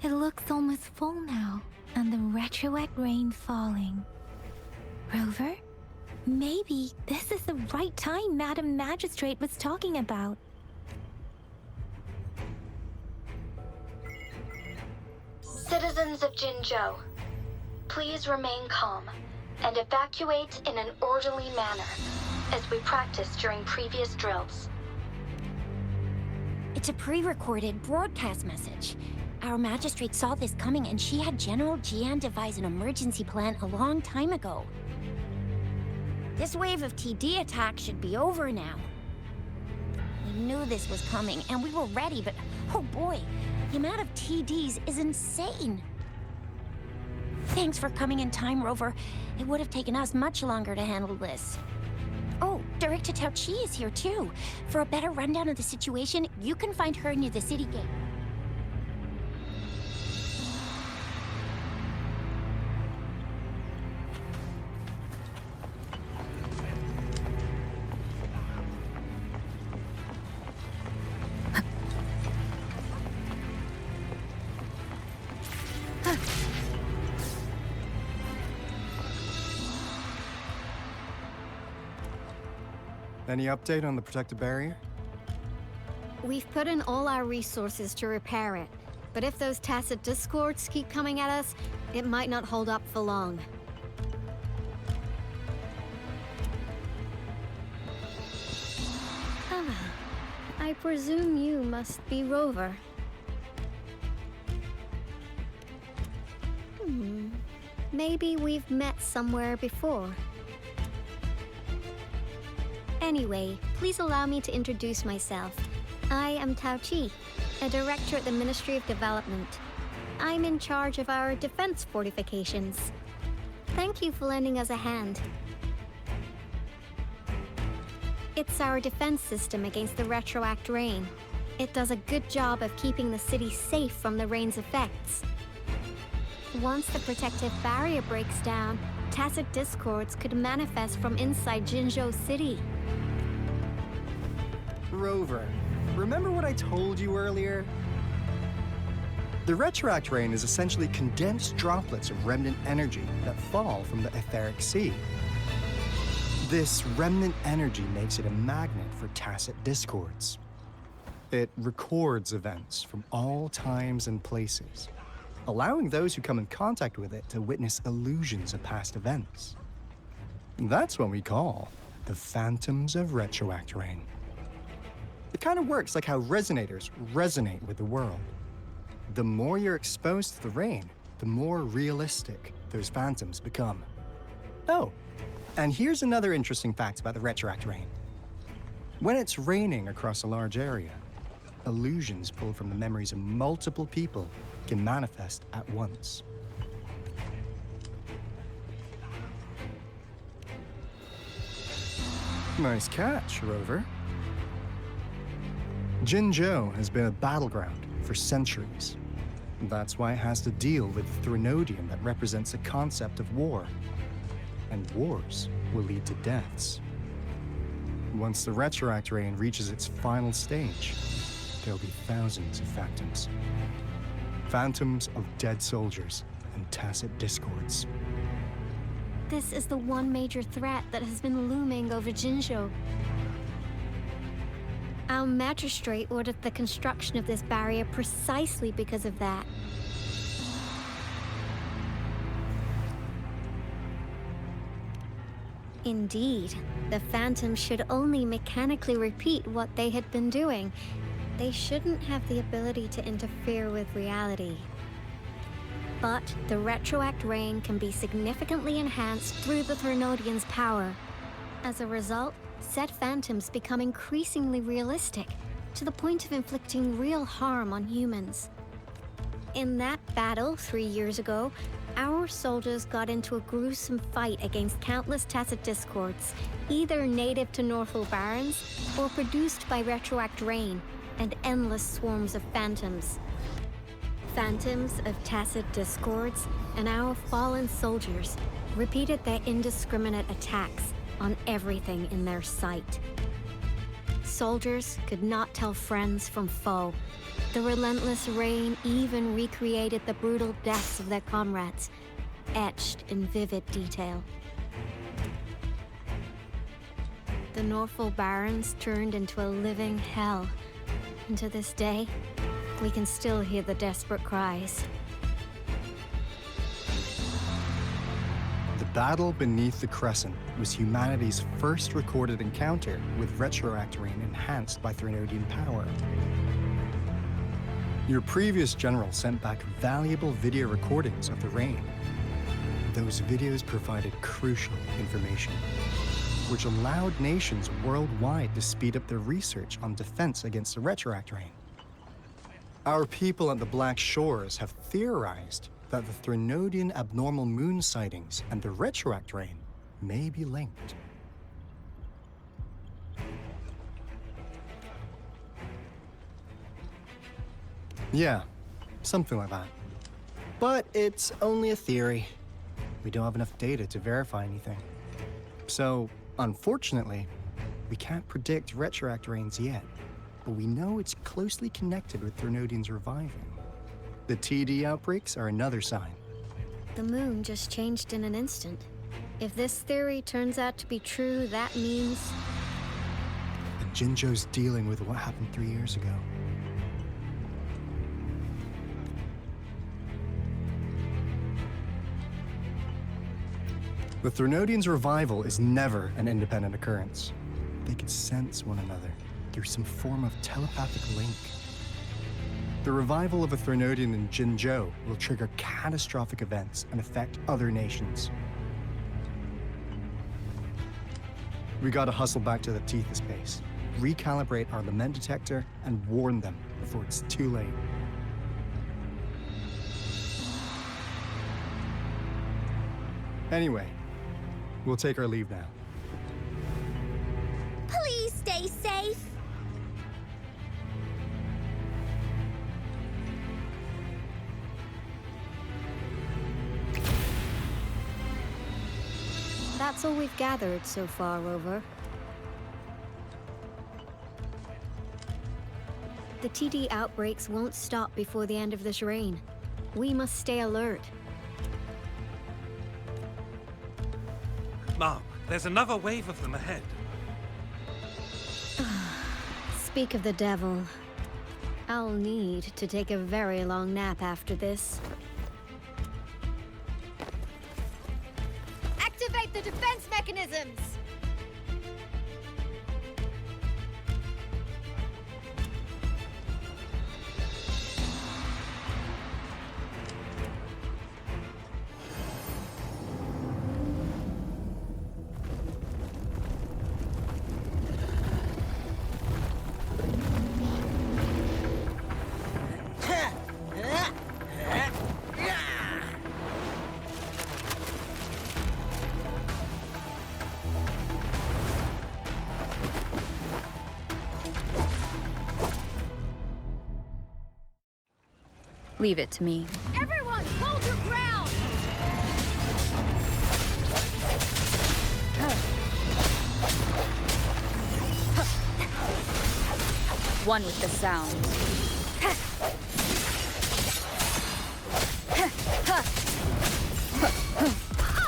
It looks almost full now, and the retroact rain falling. Rover? Maybe this is the right time Madam Magistrate was talking about. Citizens of Jinzhou, please remain calm and evacuate in an orderly manner, as we practiced during previous drills. It's a pre-recorded broadcast message. Our magistrate saw this coming and she had General Jian devise an emergency plan a long time ago. This wave of TD attacks should be over now. We knew this was coming and we were ready, but oh boy, the amount of TDs is insane. Thanks for coming in time, Rover. It would have taken us much longer to handle this. Oh, Director Tao Chi is here too. For a better rundown of the situation, you can find her near the city gate. Any update on the protective barrier? We've put in all our resources to repair it, but if those tacit discords keep coming at us, it might not hold up for long. Ah, I presume you must be Rover. Maybe we've met somewhere before. Anyway, please allow me to introduce myself. I am Tao Chi, a director at the Ministry of Development. I'm in charge of our defense fortifications. Thank you for lending us a hand. It's our defense system against the retroact rain. It does a good job of keeping the city safe from the rain's effects. Once the protective barrier breaks down, tacit discords could manifest from inside Jinzhou City. Rover, remember what I told you earlier? The retroact rain is essentially condensed droplets of remnant energy that fall from the etheric sea. This remnant energy makes it a magnet for tacit discords. It records events from all times and places, allowing those who come in contact with it to witness illusions of past events. That's what we call the phantoms of retroact rain. It kind of works like how resonators resonate with the world. The more you're exposed to the rain, the more realistic those phantoms become. Oh, and here's another interesting fact about the retroact rain. When it's raining across a large area, illusions pulled from the memories of multiple people can manifest at once. Nice catch, Rover. Jinzhou has been a battleground for centuries. That's why it has to deal with the Threnodium that represents the concept of war. And wars will lead to deaths. Once the retroact rain reaches its final stage, there'll be thousands of phantoms. Phantoms of dead soldiers and tacit discords. This is the one major threat that has been looming over Jinzhou. Our magistrate ordered the construction of this barrier precisely because of that. Indeed, the Phantoms should only mechanically repeat what they had been doing. They shouldn't have the ability to interfere with reality. But the retroact rain can be significantly enhanced through the Threnodian's power. As a result, said phantoms become increasingly realistic, to the point of inflicting real harm on humans. In that battle 3 years ago, our soldiers got into a gruesome fight against countless tacit discords, either native to Northwell Barrens or produced by retroact rain and endless swarms of phantoms. Phantoms of tacit discords and our fallen soldiers repeated their indiscriminate attacks on everything in their sight. Soldiers could not tell friends from foe. The relentless rain even recreated the brutal deaths of their comrades, etched in vivid detail. The Northwell Barrens turned into a living hell, and to this day, we can still hear the desperate cries. The battle beneath the Crescent was humanity's first recorded encounter with retroact rain enhanced by Threnodian power. Your previous general sent back valuable video recordings of the rain. Those videos provided crucial information, which allowed nations worldwide to speed up their research on defense against the retroact rain. Our people at the Black Shores have theorized that the Threnodian abnormal moon sightings and the retroact rain may be linked. Yeah, something like that. But it's only a theory. We don't have enough data to verify anything. So, unfortunately, we can't predict retroact rains yet, but we know it's closely connected with Threnodians reviving. The TD outbreaks are another sign. The moon just changed in an instant. If this theory turns out to be true, that means... And Jinzhou's dealing with what happened 3 years ago. The Threnodians' revival is never an independent occurrence. They could sense one another through some form of telepathic link. The revival of a Threnodian in Jinzhou will trigger catastrophic events and affect other nations. We gotta hustle back to the Tethys base, recalibrate our lament detector, and warn them before it's too late. Anyway, we'll take our leave now. Please stay safe. That's all we've gathered so far, Rover. The TD outbreaks won't stop before the end of this reign. We must stay alert. Mom, there's another wave of them ahead. Speak of the devil. I'll need to take a very long nap after this. Activate the defense mechanism! Leave it to me. Everyone, hold your ground! One with the sound.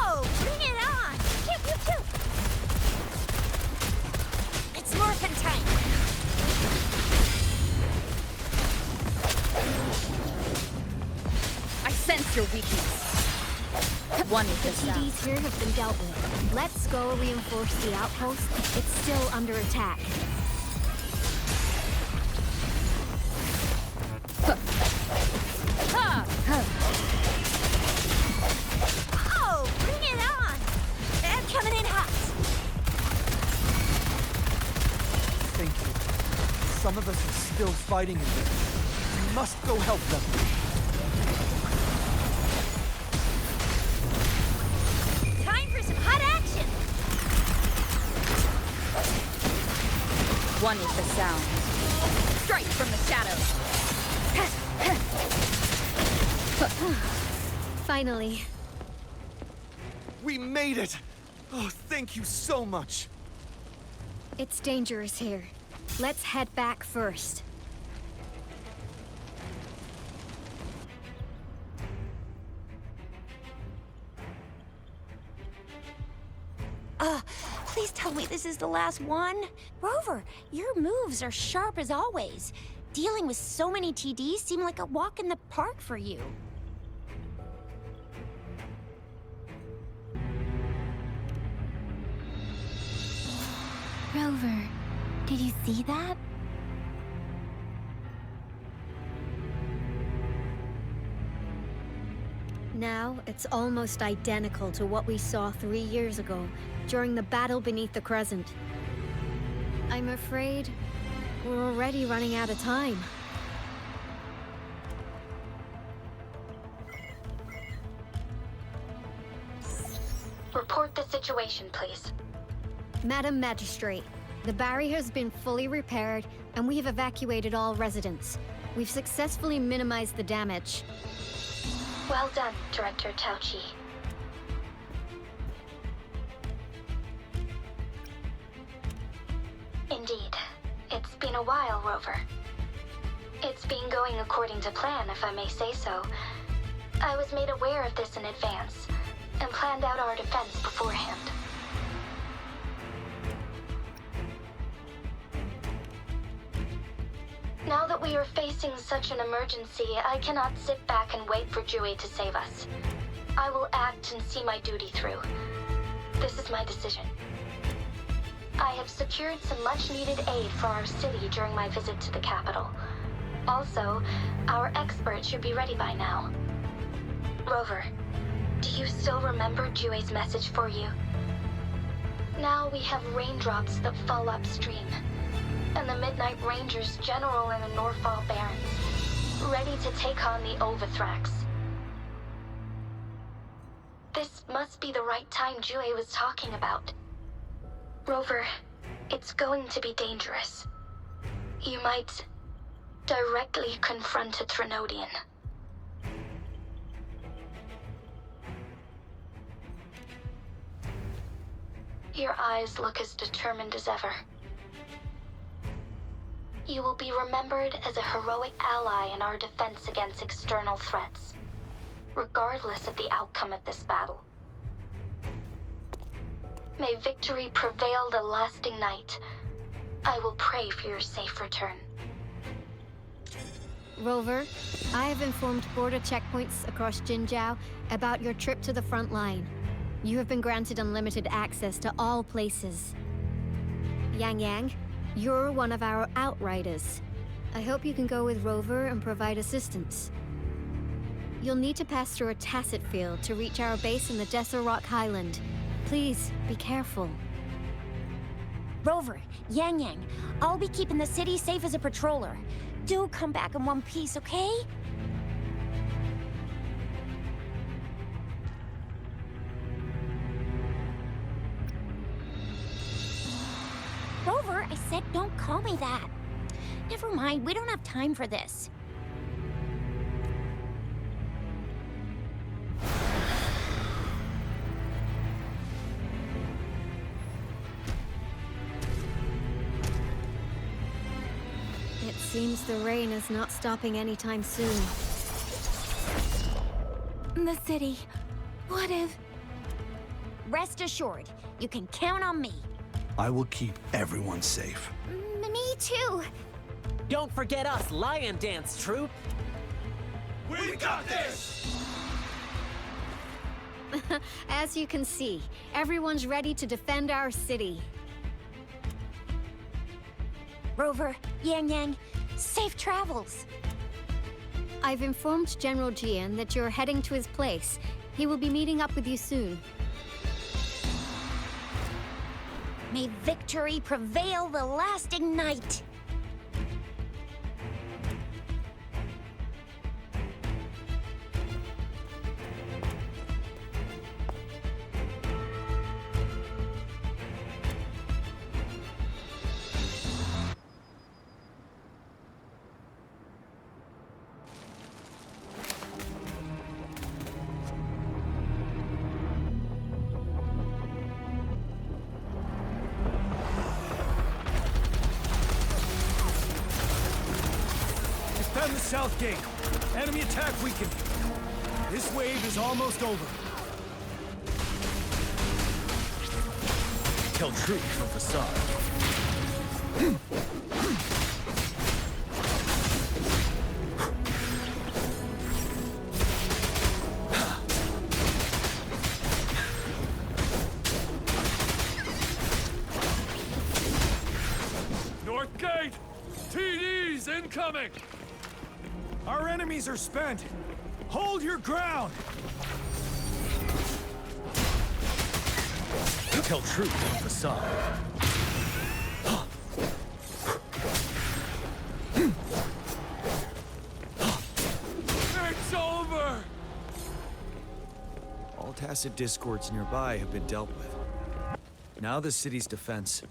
Oh, bring it on! You too! It's morphin' time! I sense your weakness. One with the sound. TDs here have been dealt with. Let's go reinforce the outpost. It's still under attack. Oh, bring it on! They're coming in hot! Thank you. Some of us are still fighting in there. We must go help them. Time for some hot action! One with the sound. Strike from the shadows. Finally. We made it! Oh, thank you so much. It's dangerous here. Let's head back first. Please tell me this is the last one? Rover, your moves are sharp as always. Dealing with so many TDs seem like a walk in the park for you. Rover, did you see that? Now, it's almost identical to what we saw 3 years ago, during the battle beneath the Crescent. I'm afraid we're already running out of time. Report the situation, please. Madam Magistrate, the barrier has been fully repaired, and we have evacuated all residents. We've successfully minimized the damage. Well done, Director Tauchi. Indeed. It's been a while, Rover. It's been going according to plan, if I may say so. I was made aware of this in advance, and planned out our defense beforehand. Now that we are facing such an emergency, I cannot sit back and wait for Jue to save us. I will act and see my duty through. This is my decision. I have secured some much-needed aid for our city during my visit to the capital. Also, our expert should be ready by now. Rover, do you still remember Jue's message for you? Now we have raindrops that fall upstream, and the Midnight Rangers General in the Norfall Barrens, ready to take on the Overthrax. This must be the right time Jue was talking about. Rover, it's going to be dangerous. You might directly confront a Trinodian. Your eyes look as determined as ever. You will be remembered as a heroic ally in our defense against external threats, regardless of the outcome of this battle. May victory prevail the lasting night. I will pray for your safe return. Rover, I have informed border checkpoints across Jinzhou about your trip to the front line. You have been granted unlimited access to all places. Yang Yang, you're one of our outriders. I hope you can go with Rover and provide assistance. You'll need to pass through a tacit field to reach our base in the Desert Rock Highland. Please, be careful. Rover, Yang Yang, I'll be keeping the city safe as a patroller. Do come back in one piece, okay? Rover, I said don't call me that. Never mind, we don't have time for this. It seems the rain is not stopping anytime soon. The city. What if... Rest assured, you can count on me. I will keep everyone safe. Me too. Don't forget us, Lion Dance Troupe! We got this! As you can see, everyone's ready to defend our city. Rover, Yang Yang, safe travels. I've informed General Jian that you're heading to his place. He will be meeting up with you soon. May victory prevail the lasting night. Defend the south gate. Enemy attack weakened. This wave is almost over. Tell truth from facade. North Gate! TD's incoming! Our enemies are spent. Hold your ground! Tell truth from facade. It's over! All tacit discords nearby have been dealt with. Now the city's defense.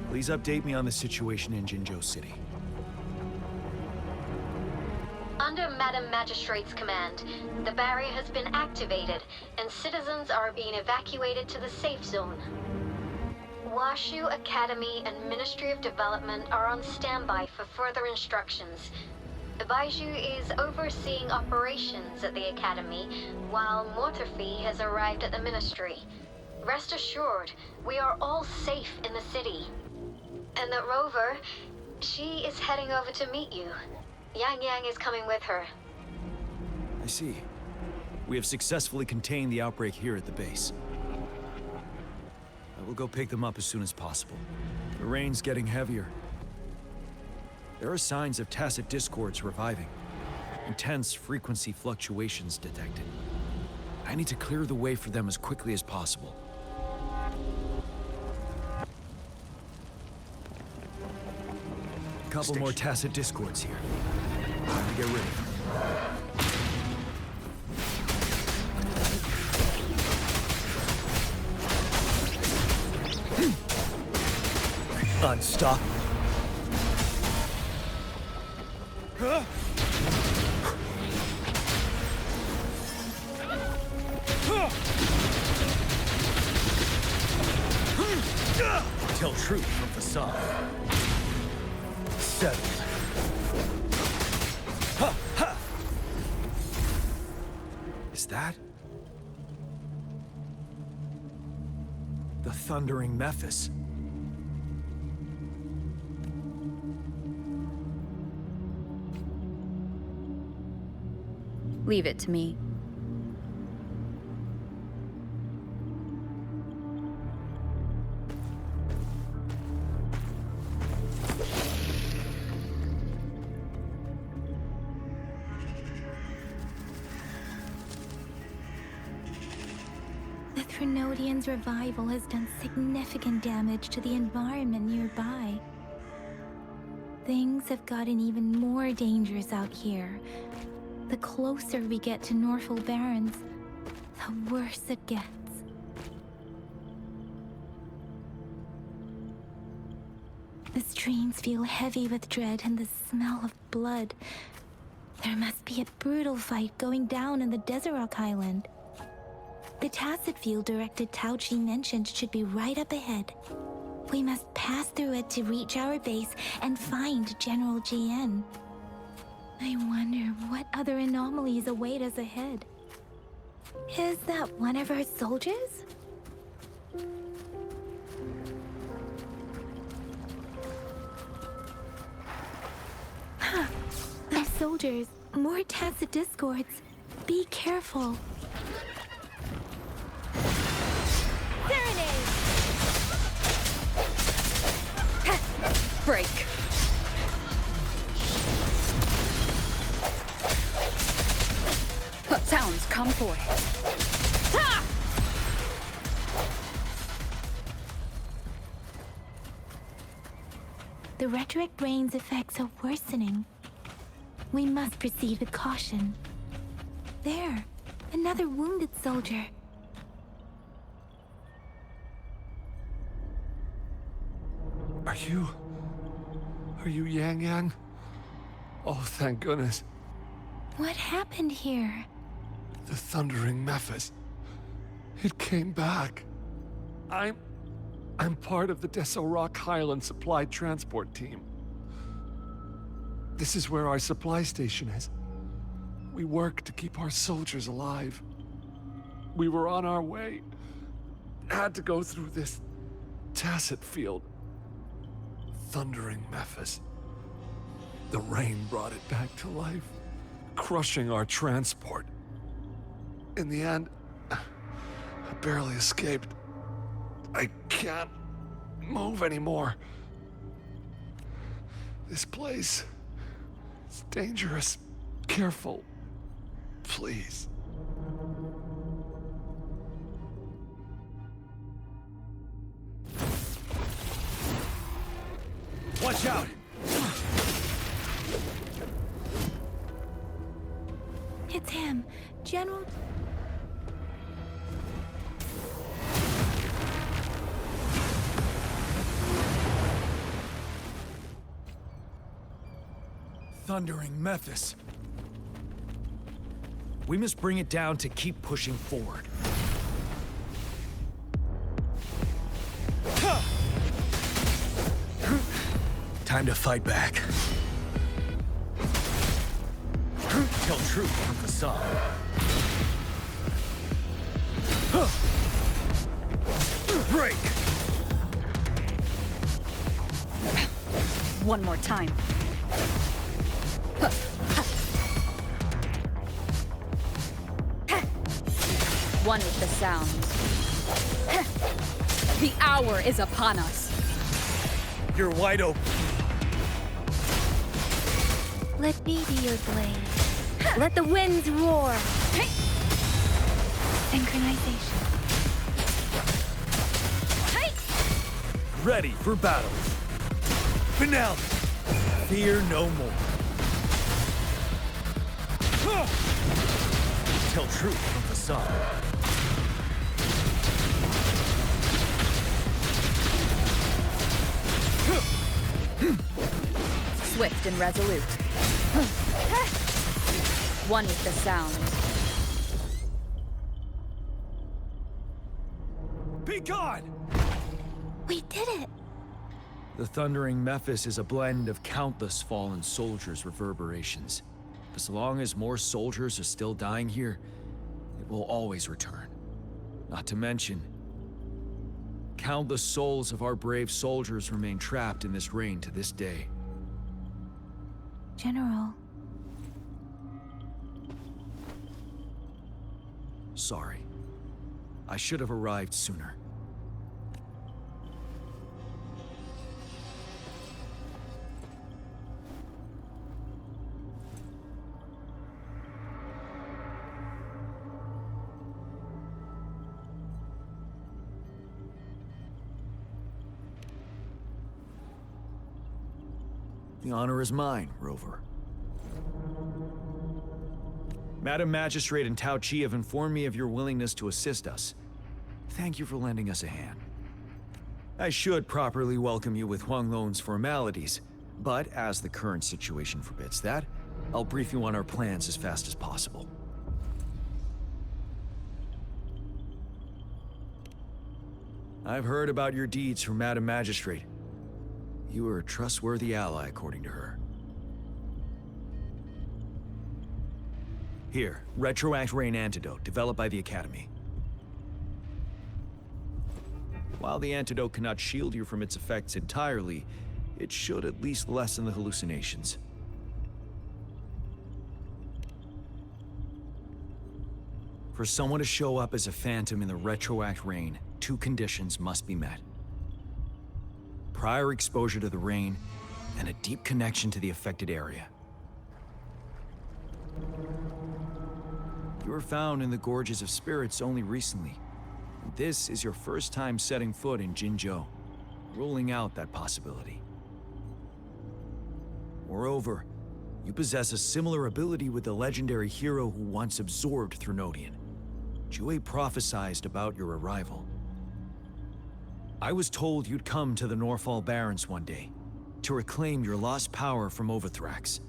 Please update me on the situation in Jinzhou City. Under Madam Magistrate's command, the barrier has been activated, and citizens are being evacuated to the safe zone. Washu Academy and Ministry of Development are on standby for further instructions. Baiju is overseeing operations at the Academy, while Mortarfi has arrived at the Ministry. Rest assured, we are all safe in the city. And that Rover, she is heading over to meet you. Yang Yang is coming with her. I see. We have successfully contained the outbreak here at the base. I will go pick them up as soon as possible. The rain's getting heavier. There are signs of tacit discords reviving. Intense frequency fluctuations detected. I need to clear the way for them as quickly as possible. Couple more tacit discords here. Time to get rid of them. Unstoppable. Huh? Tell truth from facade. Settled. Ha! Ha! Is that? The Thundering Mephis. Leave it to me. The Threnodian's revival has done significant damage to the environment nearby. Things have gotten even more dangerous out here. The closer we get to Norfolk Barrens, the worse it gets. The streams feel heavy with dread and the smell of blood. There must be a brutal fight going down in the Desert Rock Island. The tacit field directed Tao Chi mentioned should be right up ahead. We must pass through it to reach our base and find General GN. I wonder what other anomalies await us ahead. Is that one of our soldiers? Huh. Our soldiers. More tacit discords. Be careful. Serenade! Break. Sounds come forth. Ha! The rhetoric brain's effects are worsening. We must proceed with caution. There, another wounded soldier. Are you Yang Yang? Oh, thank goodness. What happened here? The Thundering Mephis. It came back. I'm part of the Deso Rock Highland Supply Transport Team. This is where our supply station is. We work to keep our soldiers alive. We were on our way. Had to go through this tacit field. Thundering Mephis. The rain brought it back to life, crushing our transport. In the end, I barely escaped. I can't move anymore. This place is dangerous. Careful, please. Watch out! It's him, General... Thundering Mephis. We must bring it down to keep pushing forward. Time to fight back. Tell truth from facade. Break! One more time. One with the sound. The hour is upon us. You're wide open. Let me be your blade. Let the winds roar. Synchronization. Ready for battle. Finale. Fear no more. Tell truth from facade. Swift and resolute. One with the sound. Be gone! We did it! The Thundering Mephis is a blend of countless fallen soldiers' reverberations. As long as more soldiers are still dying here, it will always return. Not to mention, countless souls of our brave soldiers remain trapped in this rain to this day. General. Sorry. I should have arrived sooner. The honor is mine, Rover. Madam Magistrate and Tao Chi have informed me of your willingness to assist us. Thank you for lending us a hand. I should properly welcome you with Huang Lon's formalities, but as the current situation forbids that, I'll brief you on our plans as fast as possible. I've heard about your deeds from Madam Magistrate. You are a trustworthy ally, according to her. Here, Retroact Rain Antidote, developed by the Academy. While the antidote cannot shield you from its effects entirely, it should at least lessen the hallucinations. For someone to show up as a phantom in the Retroact Rain, 2 conditions must be met. Prior exposure to the rain, and a deep connection to the affected area. You were found in the Gorges of Spirits only recently. And this is your first time setting foot in Jinzhou, ruling out that possibility. Moreover, you possess a similar ability with the legendary hero who once absorbed Threnodian. Jue prophesized about your arrival. I was told you'd come to the Norfall Barrens one day, to reclaim your lost power from Overthrax.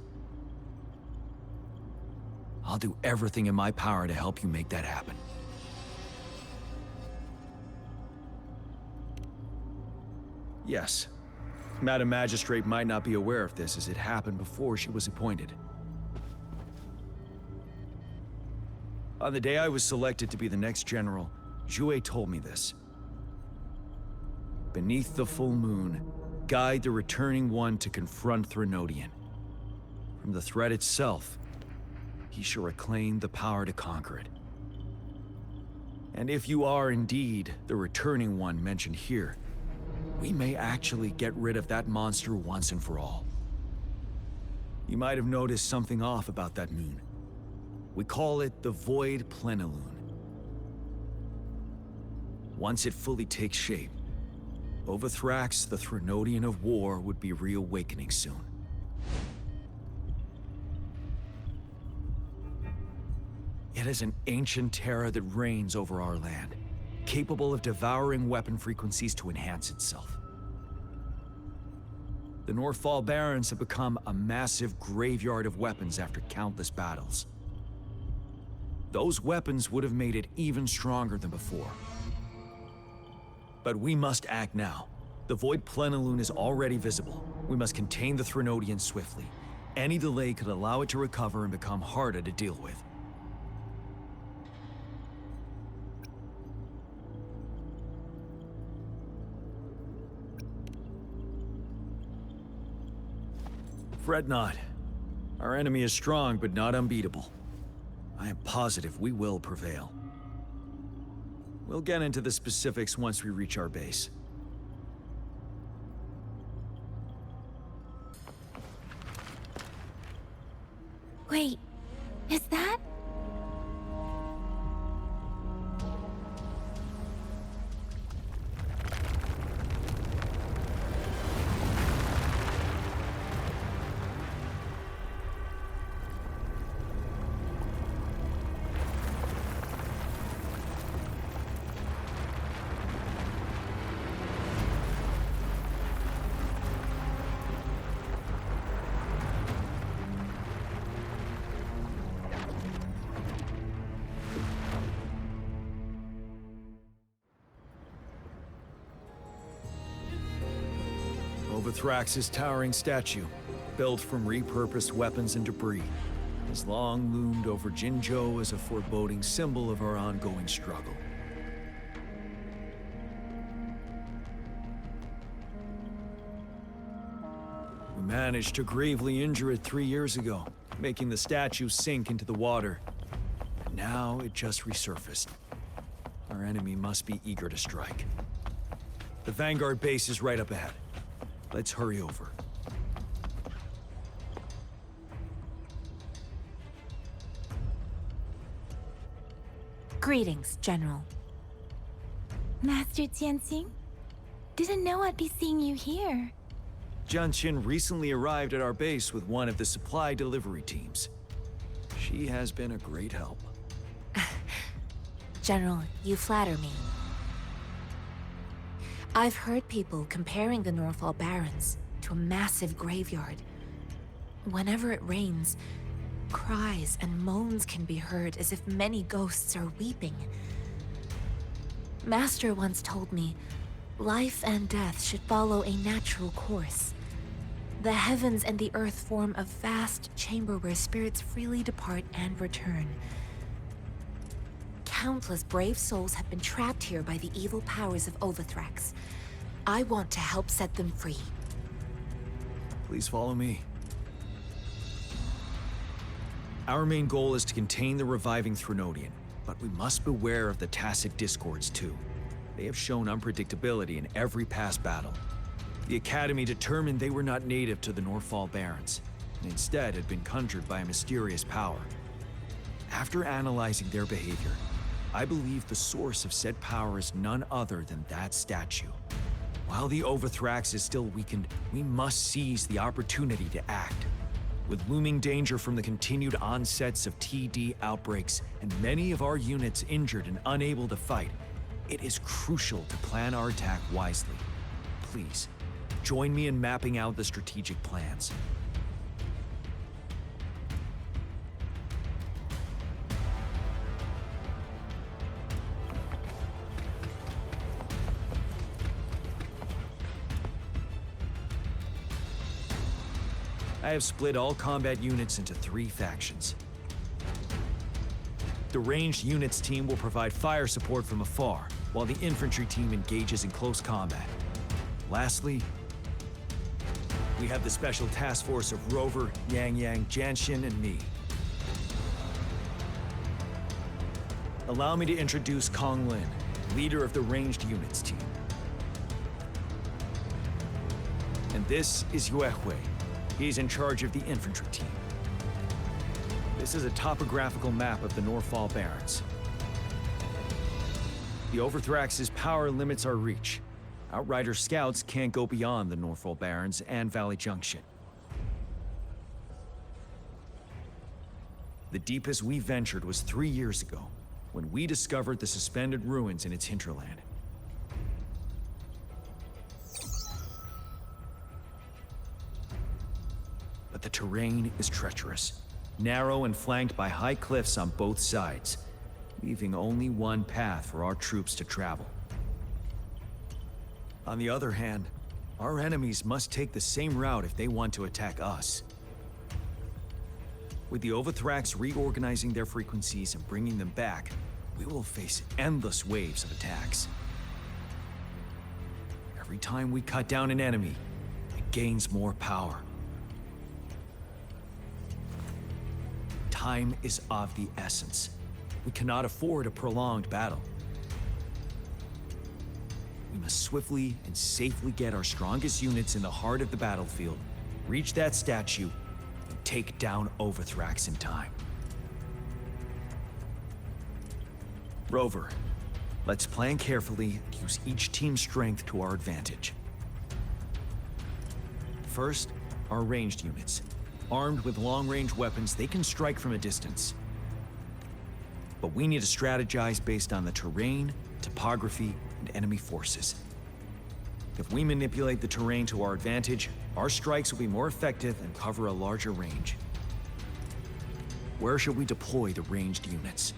I'll do everything in my power to help you make that happen. Yes, Madam Magistrate might not be aware of this as it happened before she was appointed. On the day I was selected to be the next general, Jue told me this. Beneath the full moon, guide the returning one to confront Threnodian. From the threat itself, he shall reclaim the power to conquer it. And if you are indeed the returning one mentioned here, we may actually get rid of that monster once and for all. You might have noticed something off about that moon. We call it the Void Plenilune. Once it fully takes shape, Overthrax, the Threnodian of War, would be reawakening soon. It is an ancient terror that reigns over our land, capable of devouring weapon frequencies to enhance itself. The Norfall Barrens have become a massive graveyard of weapons after countless battles. Those weapons would have made it even stronger than before. But we must act now. The Void Plenilune is already visible. We must contain the Threnodian swiftly. Any delay could allow it to recover and become harder to deal with. Fret not. Our enemy is strong, but not unbeatable. I am positive we will prevail. We'll get into the specifics once we reach our base. Wait, is that? Overthrax's towering statue, built from repurposed weapons and debris, has long loomed over Jinzhou as a foreboding symbol of our ongoing struggle. We managed to gravely injure it 3 years ago, making the statue sink into the water. And now it just resurfaced. Our enemy must be eager to strike. The Vanguard base is right up ahead. Let's hurry over. Greetings, General. Master Tianxing? Didn't know I'd be seeing you here. Jianqin recently arrived at our base with one of the supply delivery teams. She has been a great help. General, you flatter me. I've heard people comparing the Norfall Barrens to a massive graveyard. Whenever it rains, cries and moans can be heard as if many ghosts are weeping. Master once told me Life and death should follow a natural course. The heavens and the earth form a vast chamber where spirits freely depart and return. Countless brave souls have been trapped here by the evil powers of Overthrax. I want to help set them free. Please follow me. Our main goal is to contain the reviving Threnodian, but we must beware of the tacit discords too. They have shown unpredictability in every past battle. The Academy determined they were not native to the Norfall Barrens, and instead had been conjured by a mysterious power. After analyzing their behavior, I believe the source of said power is none other than that statue. While the Overthrax is still weakened, we must seize the opportunity to act. With looming danger from the continued onsets of TD outbreaks and many of our units injured and unable to fight, it is crucial to plan our attack wisely. Please, join me in mapping out the strategic plans. I have split all combat units into 3 factions. The ranged units team will provide fire support from afar, while the infantry team engages in close combat. Lastly, we have the special task force of Rover, Yang Yang, Janshin, and me. Allow me to introduce Kong Lin, leader of the ranged units team. And this is Yue Hui. He's in charge of the infantry team. This is a topographical map of the Norfall Barrens. The Overthrax's power limits our reach. Outrider scouts can't go beyond the Norfall Barrens and Valley Junction. The deepest we ventured was 3 years ago, when we discovered the suspended ruins in its hinterland. But the terrain is treacherous, narrow and flanked by high cliffs on both sides, leaving only one path for our troops to travel. On the other hand, our enemies must take the same route if they want to attack us. With the Overthrax reorganizing their frequencies and bringing them back, we will face endless waves of attacks. Every time we cut down an enemy, it gains more power. Time is of the essence. We cannot afford a prolonged battle. We must swiftly and safely get our strongest units in the heart of the battlefield, reach that statue, and take down Overthrax in time. Rover, let's plan carefully and use each team's strength to our advantage. First, our ranged units. Armed with long-range weapons, they can strike from a distance. But we need to strategize based on the terrain, topography, and enemy forces. If we manipulate the terrain to our advantage, our strikes will be more effective and cover a larger range. Where should we deploy the ranged units?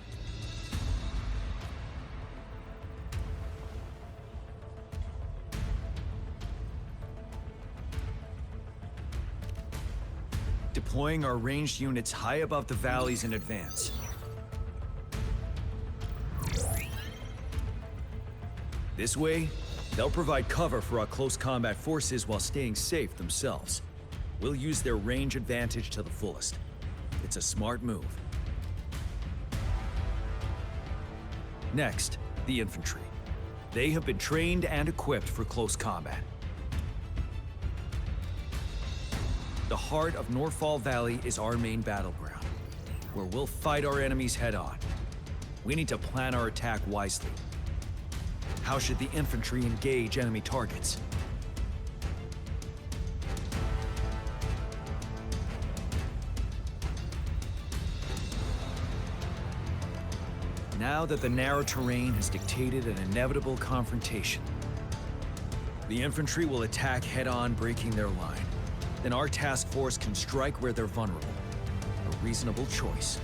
Deploying our ranged units high above the valleys in advance. This way, they'll provide cover for our close combat forces while staying safe themselves. We'll use their range advantage to the fullest. It's a smart move. Next, the infantry. They have been trained and equipped for close combat. The heart of Norfall Valley is our main battleground, where we'll fight our enemies head-on. We need to plan our attack wisely. How should the infantry engage enemy targets? Now that the narrow terrain has dictated an inevitable confrontation, the infantry will attack head-on, breaking their line. Then our task force can strike where they're vulnerable. A reasonable choice.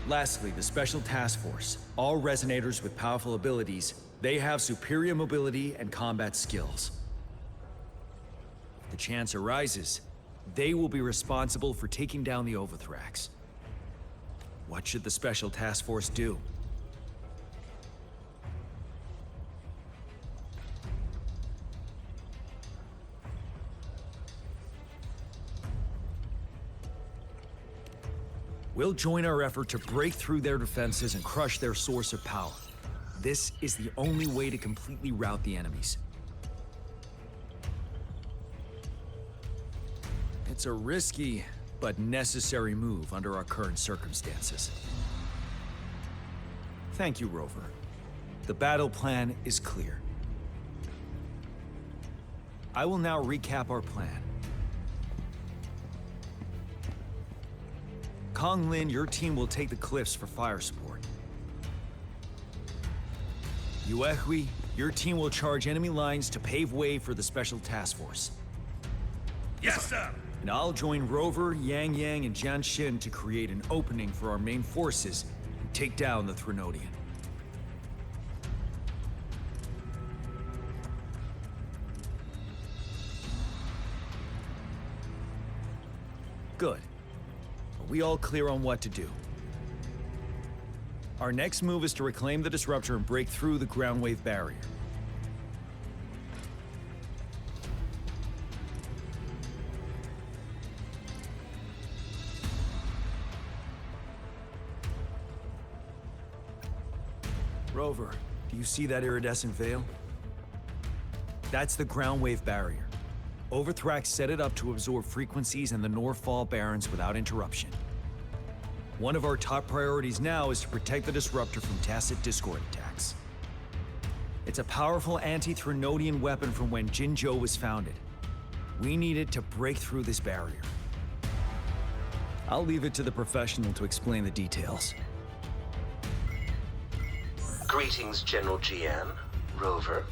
Lastly, the Special Task Force. All resonators with powerful abilities, they have superior mobility and combat skills. If the chance arises, they will be responsible for taking down the Overthrax. What should the Special Task Force do? We'll join our effort to break through their defenses and crush their source of power. This is the only way to completely rout the enemies. It's a risky, but necessary move under our current circumstances. Thank you, Rover. The battle plan is clear. I will now recap our plan. Kong Lin, your team will take the cliffs for fire support. Yuehui, your team will charge enemy lines to pave way for the Special Task Force. Yes, sir! And I'll join Rover, Yang Yang, and Jian Xin to create an opening for our main forces and take down the Threnodian. Good. Are we all clear on what to do? Our next move is to reclaim the Disruptor and break through the ground wave barrier. Rover, do you see that iridescent veil? That's the ground wave barrier. Overthrax set it up to absorb frequencies in the Northfall Barrens without interruption. One of our top priorities now is to protect the Disruptor from tacit Discord attacks. It's a powerful anti-Threnodian weapon from when Jinzhou was founded. We need it to break through this barrier. I'll leave it to the professional to explain the details. Greetings, General Jian, Rover.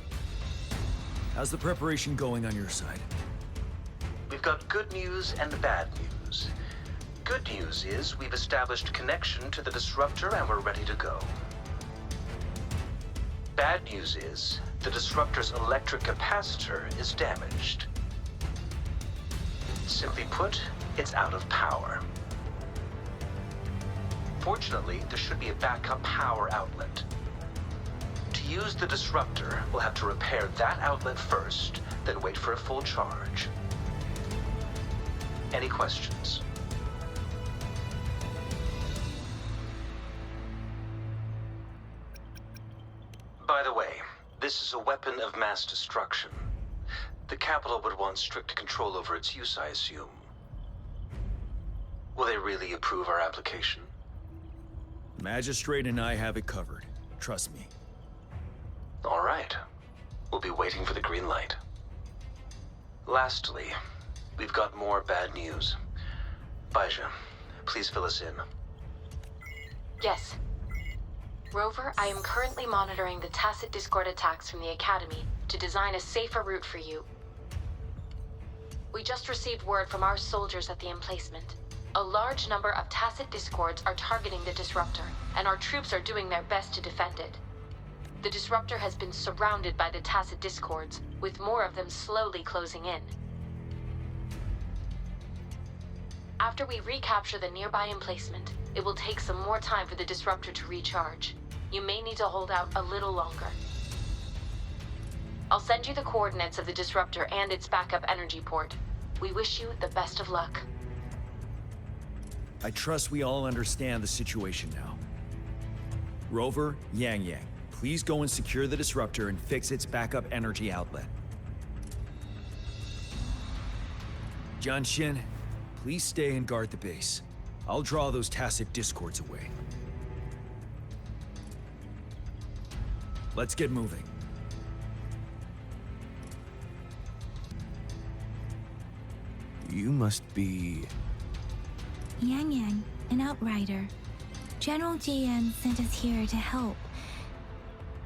How's the preparation going on your side? We've got good news and bad news. Good news is we've established connection to the Disruptor and we're ready to go. Bad news is the Disruptor's electric capacitor is damaged. Simply put, it's out of power. Fortunately, there should be a backup power outlet. To use the Disruptor, we'll have to repair that outlet first, then wait for a full charge. Any questions? By the way, this is a weapon of mass destruction. The capital would want strict control over its use, I assume. Will they really approve our application? Magistrate and I have it covered. Trust me. All right. We'll be waiting for the green light. Lastly, we've got more bad news. Baizha, please fill us in. Yes. Rover, I am currently monitoring the tacit Discord attacks from the Academy to design a safer route for you. We just received word from our soldiers at the emplacement. A large number of tacit Discords are targeting the Disruptor, and our troops are doing their best to defend it. The Disruptor has been surrounded by the tacit Discords, with more of them slowly closing in. After we recapture the nearby emplacement, it will take some more time for the Disruptor to recharge. You may need to hold out a little longer. I'll send you the coordinates of the Disruptor and its backup energy port. We wish you the best of luck. I trust we all understand the situation now. Rover, Yang Yang, please go and secure the Disruptor and fix its backup energy outlet. Jian Xin, please stay and guard the base. I'll draw those tacit Discords away. Let's get moving. You must be... Yang Yang, an outrider. General Jian sent us here to help.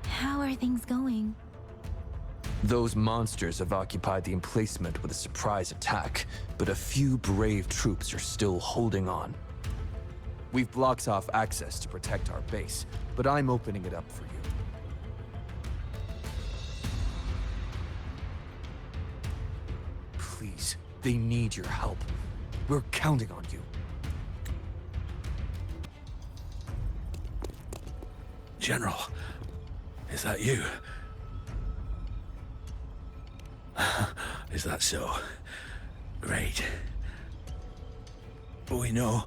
How are things going? Those monsters have occupied the emplacement with a surprise attack, but a few brave troops are still holding on. We've blocked off access to protect our base, but I'm opening it up for you. Please, they need your help. We're counting on you. General, is that you? Is that so? Great. We know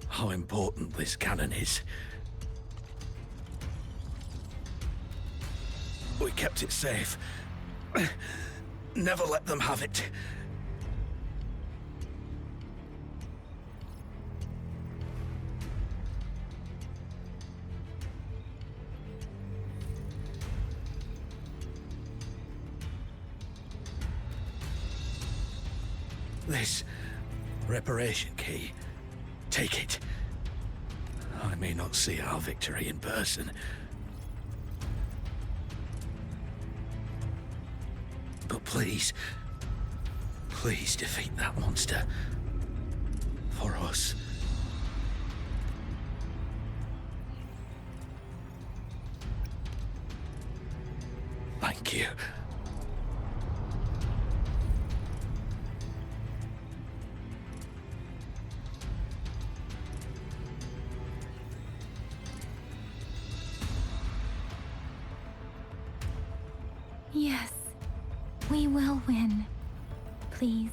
how important this cannon is. We kept it safe. Never let them have it. This reparation key. Take it. I may not see our victory in person. But please, please defeat that monster. For us. Thank you. Yes, we will win. Please,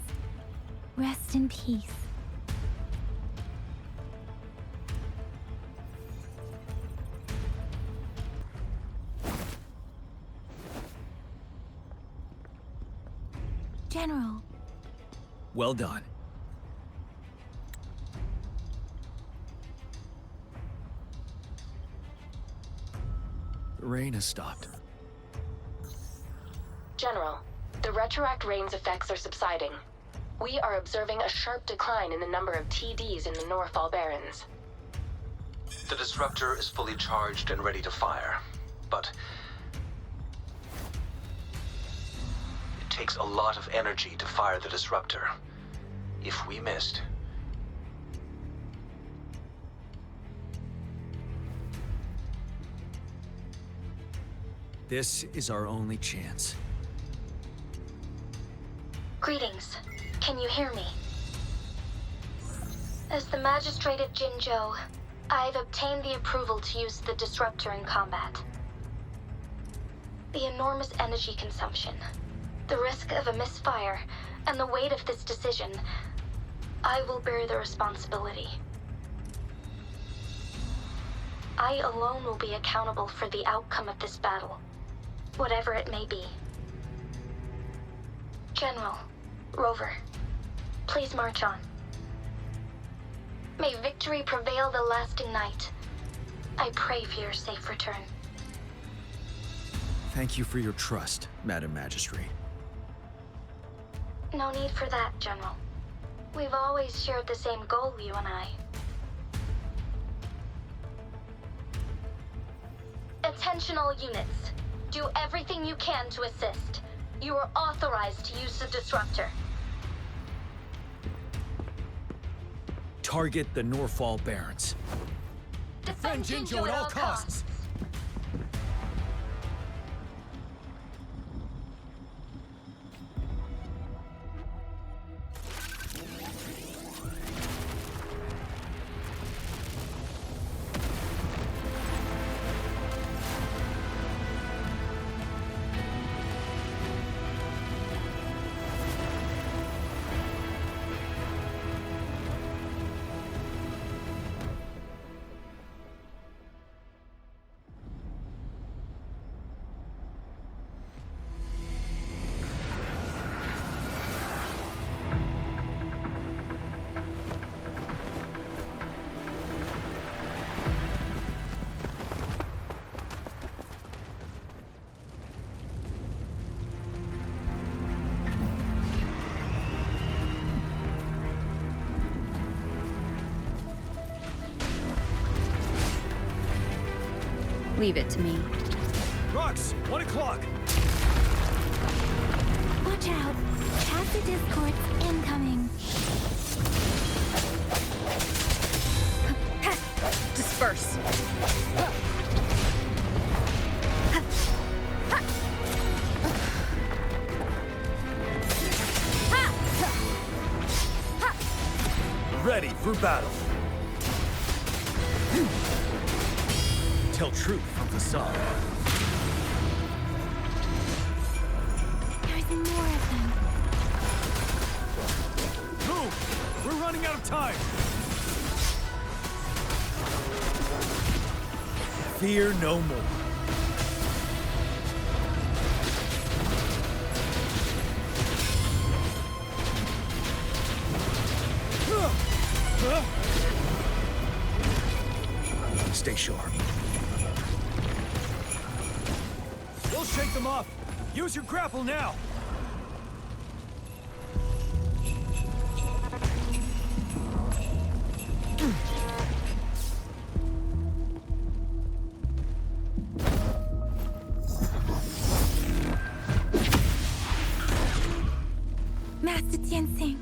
rest in peace. General. Well done. The rain has stopped. General, the retroact rain's effects are subsiding. We are observing a sharp decline in the number of TDs in the Norfall Barrens. The disruptor is fully charged and ready to fire, but it takes a lot of energy to fire the disruptor. If we missed, This is our only chance. Greetings. Can you hear me? As the Magistrate of Jinzhou, I've obtained the approval to use the disruptor in combat. The enormous energy consumption, the risk of a misfire, and the weight of this decision, I will bear the responsibility. I alone will be accountable for the outcome of this battle, whatever it may be. General, Rover, please march on. May victory prevail the lasting night. I pray for your safe return. Thank you for your trust, Madam Magistrate. No need for that, General. We've always shared the same goal, you and I. Attention all units. Do everything you can to assist. You are authorized to use the disruptor. Target the Norfall Barrens. Defend Jinzhou at all costs. Leave it to me. Rox, 1 o'clock! Watch out! Acid discords incoming. Disperse. Ready for battle. Tell truth from facade. There's more of them. Move! We're running out of time! Fear no more. Stay sharp. We'll shake them off. Use your grapple now. Master Tianxing.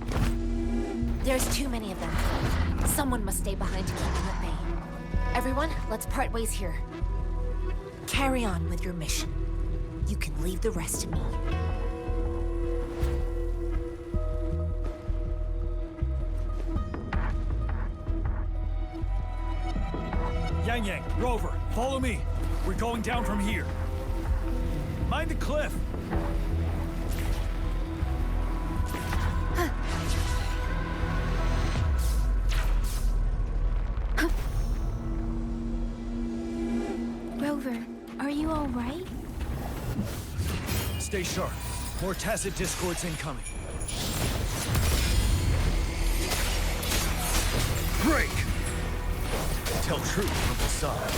There's too many of them. Someone must stay behind to keep them at bay. Everyone, let's part ways here. Carry on with your mission. You can leave the rest to me. Yang Yang, Rover, follow me. We're going down from here. Mind the cliff. Rover, are you all right? Stay sharp. More tacit discords incoming. Break! Tell truth from facade.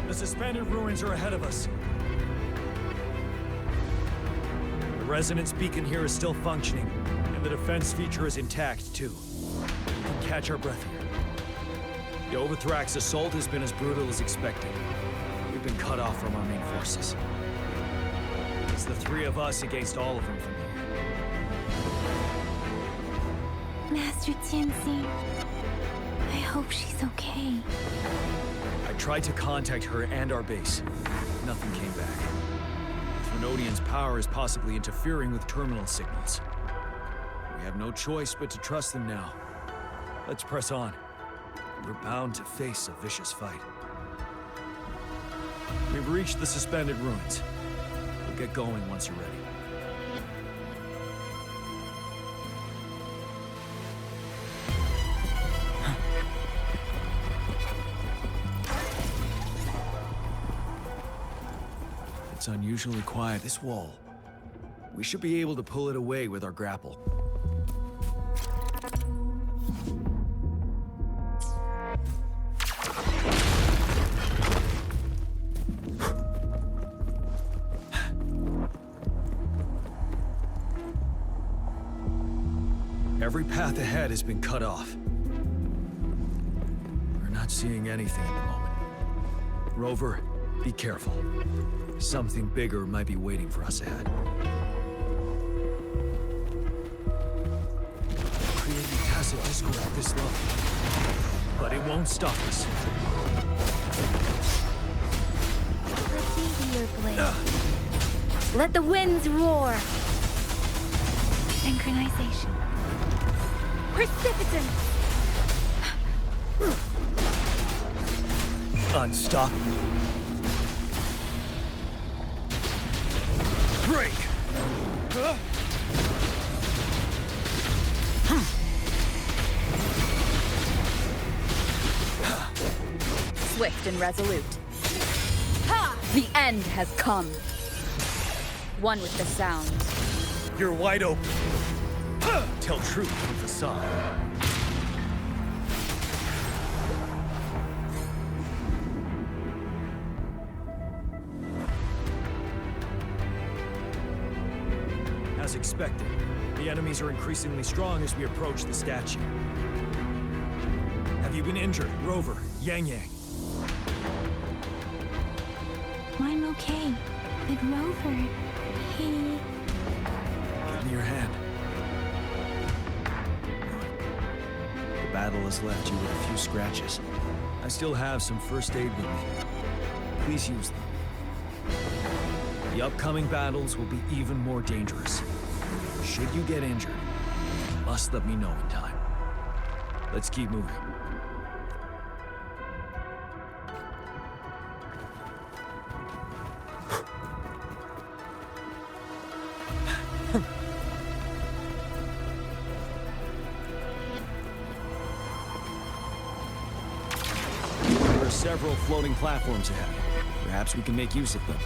The suspended ruins are ahead of us. The resonance beacon here is still functioning, and the defense feature is intact, too. We can catch our breath here. The Overthrax assault has been as brutal as expected. We've been cut off from our main forces. It's the three of us against all of them from here. Master Tianxing, I hope she's okay. I tried to contact her and our base. Nothing came back. Trinodian's power is possibly interfering with terminal signals. We have no choice but to trust them now. Let's press on. We're bound to face a vicious fight. We've reached the suspended ruins. We'll get going once you're ready. It's unusually quiet, this wall. We should be able to pull it away with our grapple. Every path ahead has been cut off. We're not seeing anything at the moment. Rover, be careful. Something bigger might be waiting for us ahead. Creating tacit discord at this level. But it won't stop us. Let me be your blade. Let the winds roar. Synchronization. Precipitant! Unstoppable. Break! Swift and resolute. The end has come. One with the sound. You're wide open. Tell truth from facade. As expected, The enemies are increasingly strong as we approach the statue. Have you been injured, Rover, Yang Yang? I'm okay. But Rover, he... Give me your hand. The battle has left you with a few scratches. I still have some first aid with me. Please use them. The upcoming battles will be even more dangerous. Should you get injured, you must let me know in time. Let's keep moving. There are several floating platforms ahead. Perhaps we can make use of them.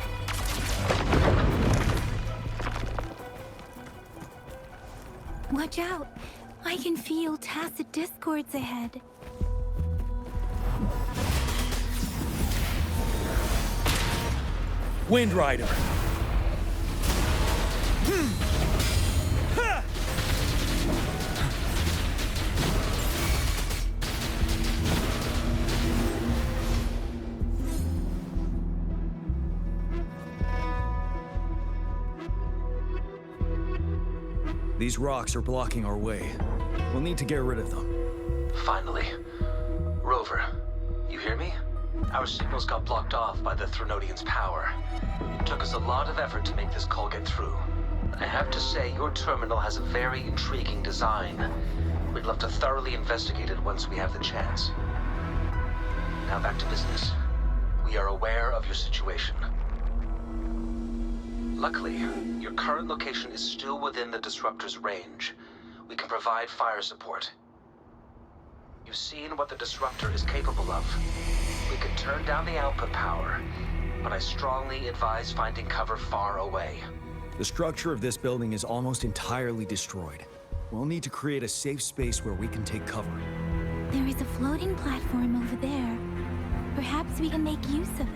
Watch out! I can feel tacit discords ahead. Wind Rider! These rocks are blocking our way. We'll need to get rid of them. Finally. Rover, you hear me? Our signals got blocked off by the Threnodians' power. It took us a lot of effort to make this call get through. I have to say, your terminal has a very intriguing design. We'd love to thoroughly investigate it once we have the chance. Now back to business. We are aware of your situation. Luckily, your current location is still within the Disruptor's range. We can provide fire support. You've seen what the Disruptor is capable of. We can turn down the output power, but I strongly advise finding cover far away. The structure of this building is almost entirely destroyed. We'll need to create a safe space where we can take cover. There is a floating platform over there. Perhaps we can make use of it.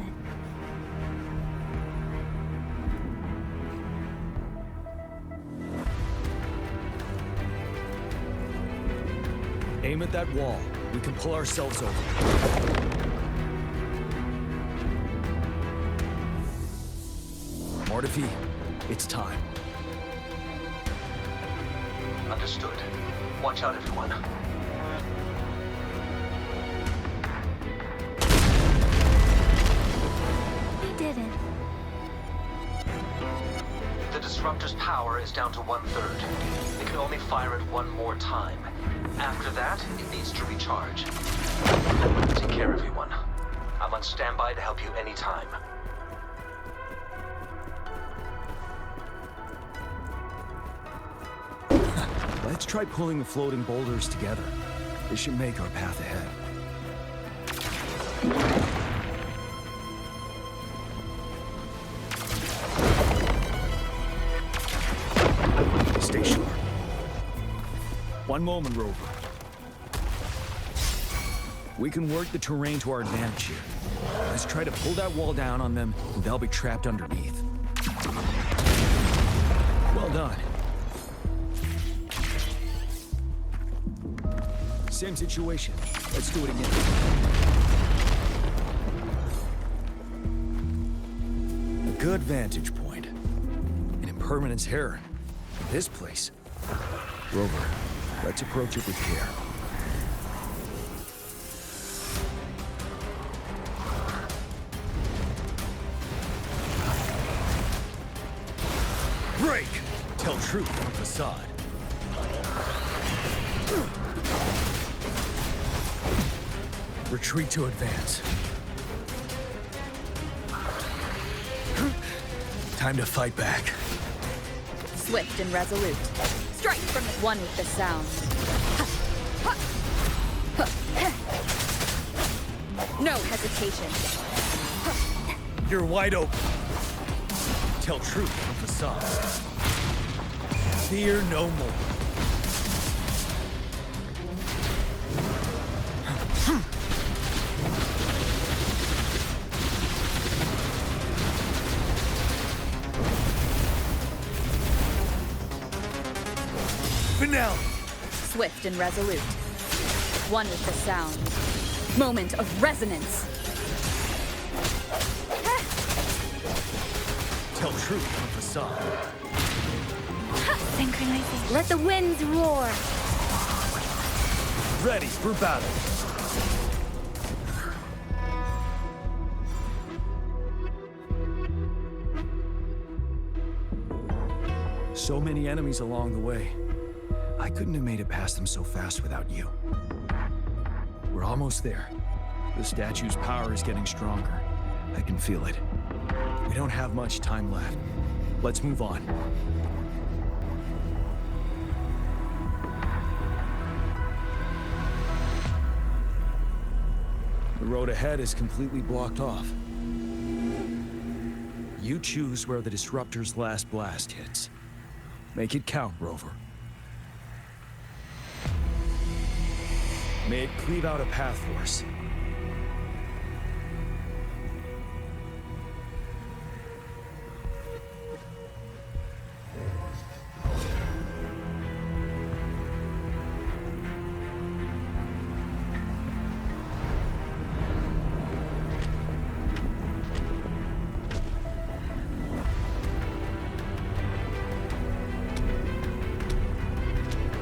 Aim at that wall. We can pull ourselves over. Mortifi, it's time. Understood. Watch out, everyone. We did it. The Disruptor's power is down to 1/3. It can only fire it one more time. After that, it needs to recharge. Take care, everyone. I'm on standby to help you anytime. Let's try pulling the floating boulders together. This should make our path ahead. Stay sharp. One moment, Rover. We can work the terrain to our advantage here. Let's try to pull that wall down on them, and they'll be trapped underneath. Well done. Same situation. Let's do it again. A good vantage point. An impermanence error. This place. Rover, let's approach it with care. Break! Tell truth from facade. Retreat to advance. Time to fight back. Swift and resolute. Strike from one with the sound. No hesitation. You're wide open. Tell truth from facade. Fear no more. finale! Swift and resolute. One with the sound. Moment of resonance. Tell truth from facade. Synchronization. Let the winds roar. Ready for battle. So many enemies along the way. I couldn't have made it past them so fast without you. We're almost there. The statue's power is getting stronger. I can feel it. We don't have much time left. Let's move on. The road ahead is completely blocked off. You choose where the Disruptor's last blast hits. Make it count, Rover. May it cleave out a path for us.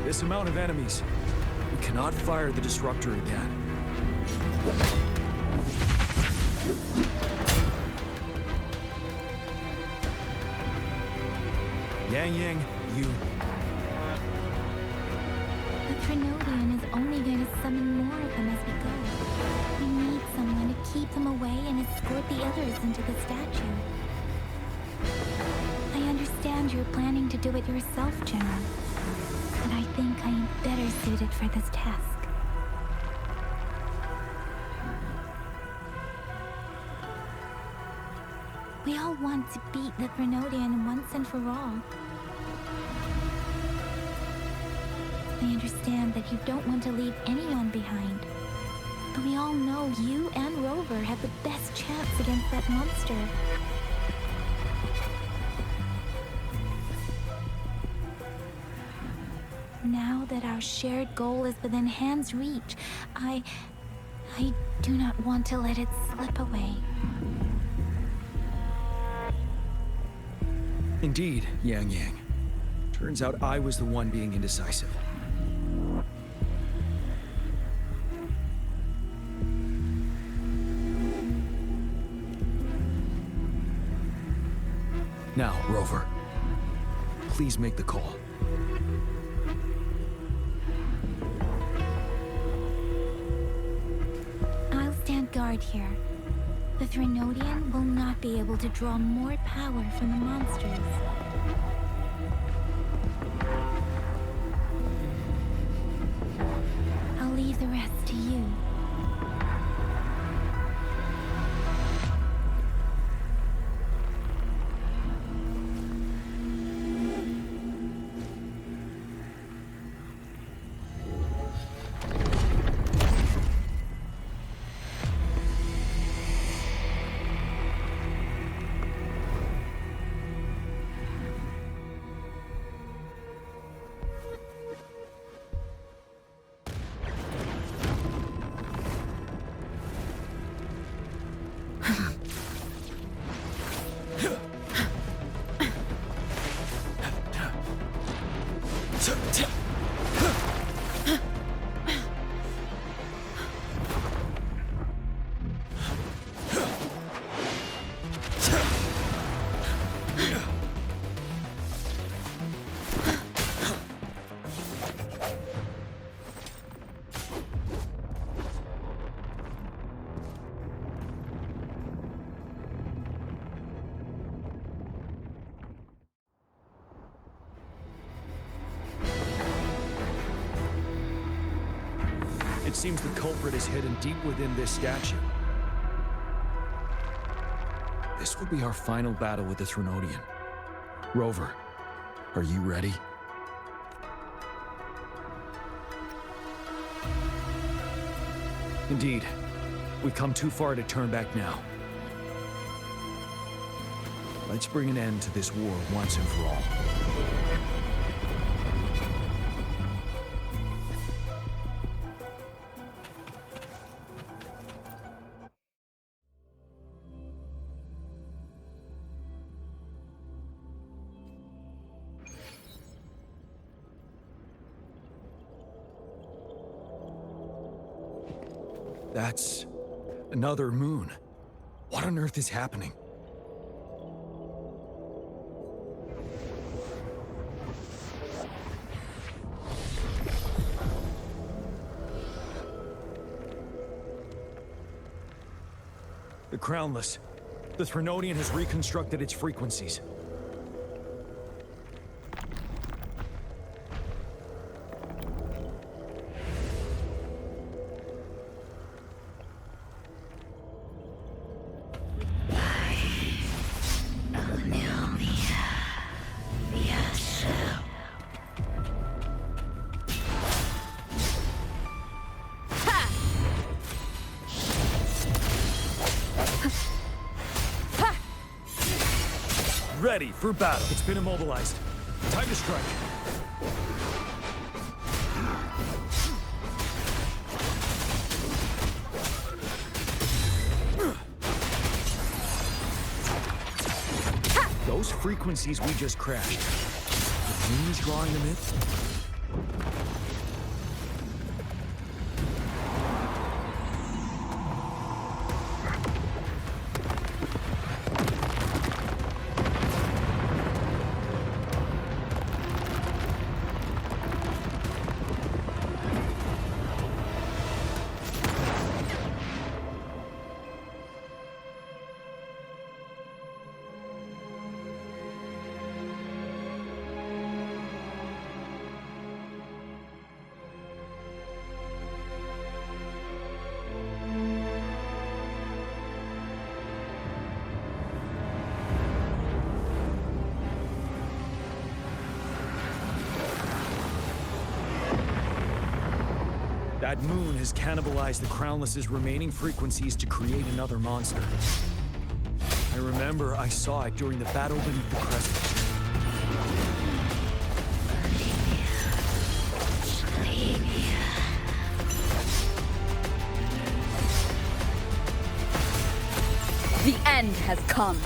This amount of enemies. We cannot fire the Disruptor again. Yang, you... The Trinodian is only going to summon more of them as we go. We need someone to keep them away and escort the others into the statue. I understand you're planning to do it yourself, General. But I think I am better suited for this task. We all want to beat the Trinodian once and for all. I understand that you don't want to leave anyone behind. But we all know you and Rover have the best chance against that monster. Now that our shared goal is within hand's reach, I do not want to let it slip away. Indeed, Yang. Turns out I was the one being indecisive. Now, Rover, please make the call. I'll stand guard here. The Trinodian will not be able to draw more power from the monsters. I'll leave the rest to you. It seems the culprit is hidden deep within this statue. This will be our final battle with the Trinodian. Rover, are you ready? Indeed. We've come too far to turn back now. Let's bring an end to this war once and for all. That's another moon. What on earth is happening? The Crownless. The Threnodian has reconstructed its frequencies. Ready for battle. It's been immobilized. Time to strike. Those frequencies we just crashed. The moon is drawing them in? That moon has cannibalized the Crownless's remaining frequencies to create another monster. I remember I saw it during the battle beneath the crescent. The end has come.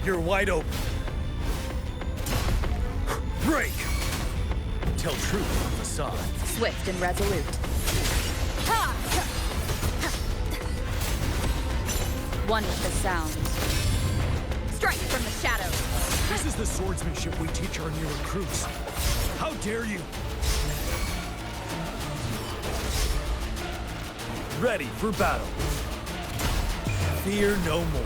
You're wide open. Break! Tell truth from facade. Swift and resolute. One with the sound. Strike from the shadows. This is the swordsmanship we teach our new recruits. How dare you? Ready for battle. Fear no more.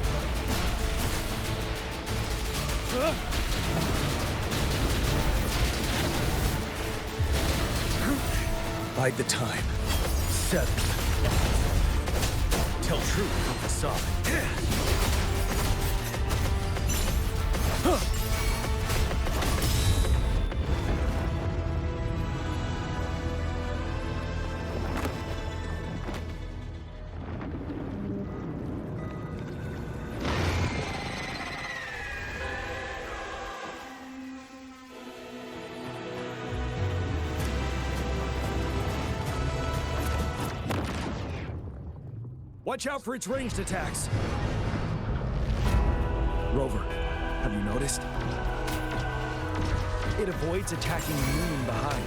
Bide the time. 7. Tell truth from facade. Watch out for its ranged attacks. Rover, have you noticed? It avoids attacking the moon behind.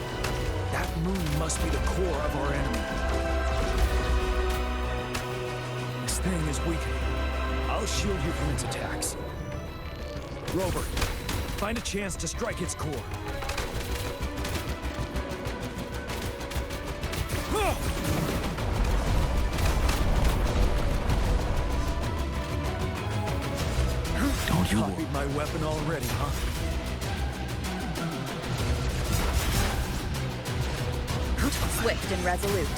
That moon must be the core of our enemy. This thing is weakening. I'll shield you from its attacks. Rover, find a chance to strike its core. You copied my weapon already, huh? Swift and resolute.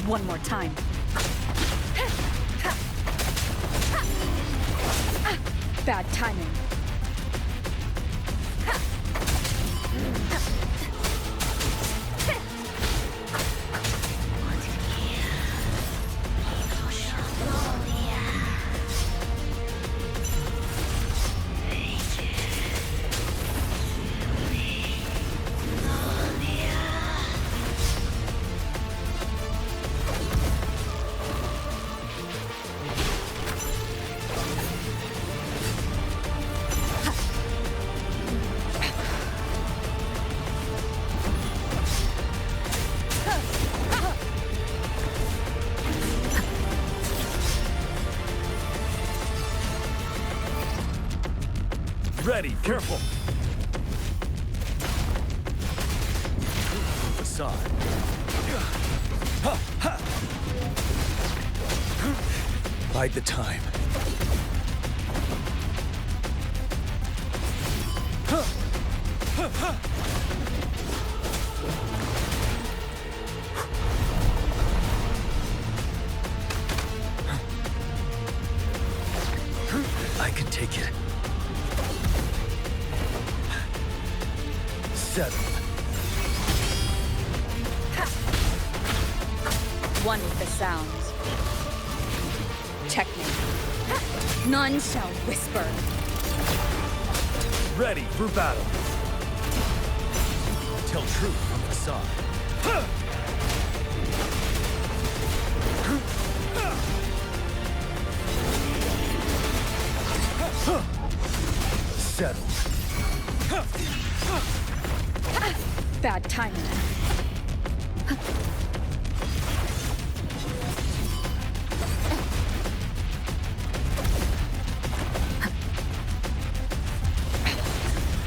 One more time. Bad timing. Ready, careful! Facade. Bide the time. I can take it. Settle. One with the sounds. Checkmate. None shall whisper. Ready for battle. Tell truth from facade. Settle. Bad timing.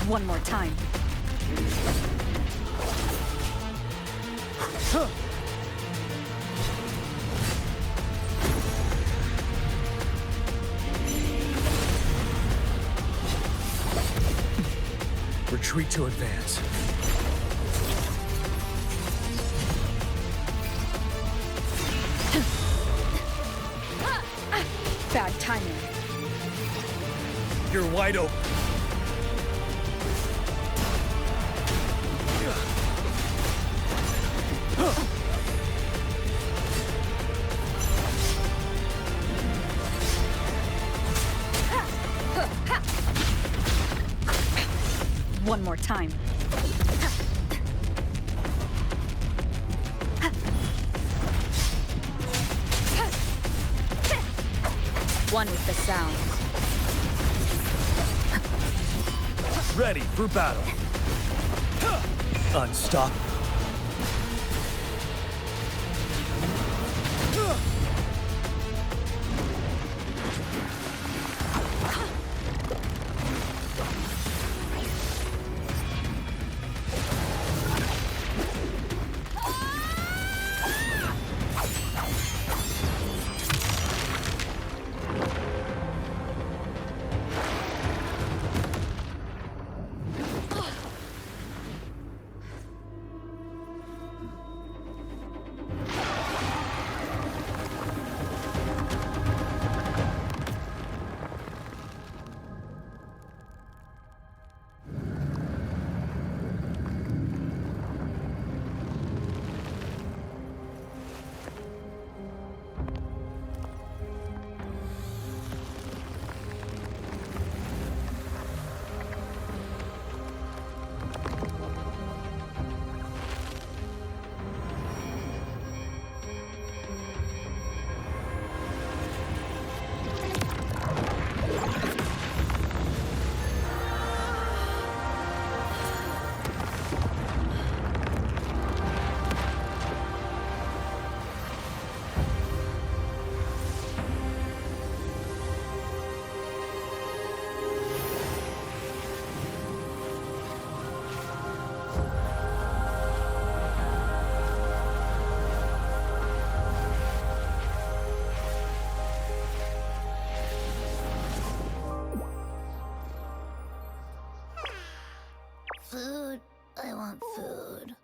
One more time. Retreat to advance. Bad timing. You're wide open. One more time. One with the sound. Ready for battle. Unstoppable. Food. I want food.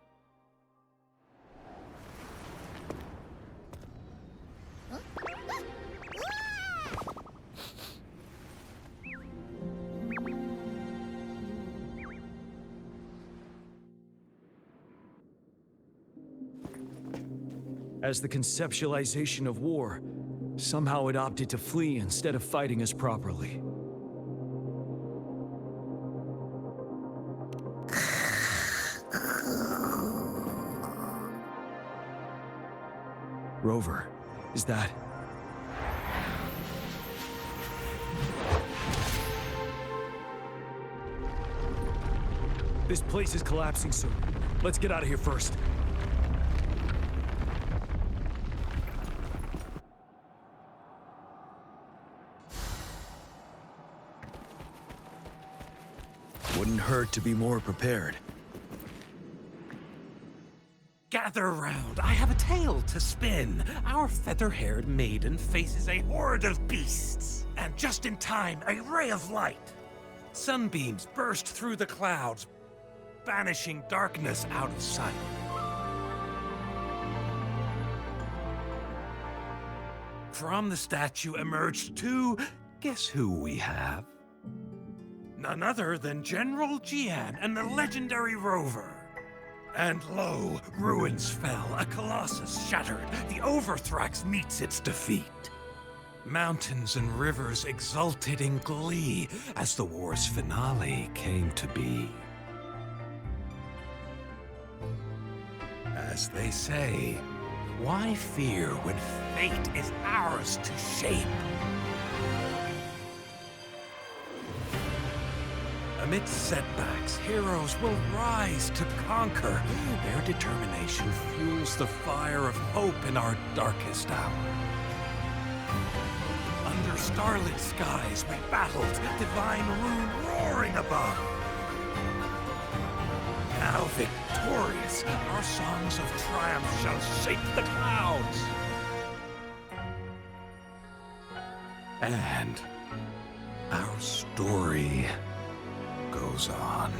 As the conceptualization of war, somehow it opted to flee instead of fighting us properly. Rover, is that... This place is collapsing soon. Let's get out of here first. Wouldn't hurt to be more prepared. Gather round, I have a tale to spin. Our feather-haired maiden faces a horde of beasts. And just in time, a ray of light. Sunbeams burst through the clouds, banishing darkness out of sight. From the statue emerged two... Guess who we have? None other than General Jian and the legendary Rover. And lo, ruins fell, a colossus shattered, the Overthrax meets its defeat. Mountains and rivers exulted in glee as the war's finale came to be. As they say, why fear when fate is ours to shape? Amidst setbacks, heroes will rise to conquer. Their determination fuels the fire of hope in our darkest hour. Under starlit skies we battled, divine rune roaring above. Now victorious, our songs of triumph shall shake the clouds. And our story goes on.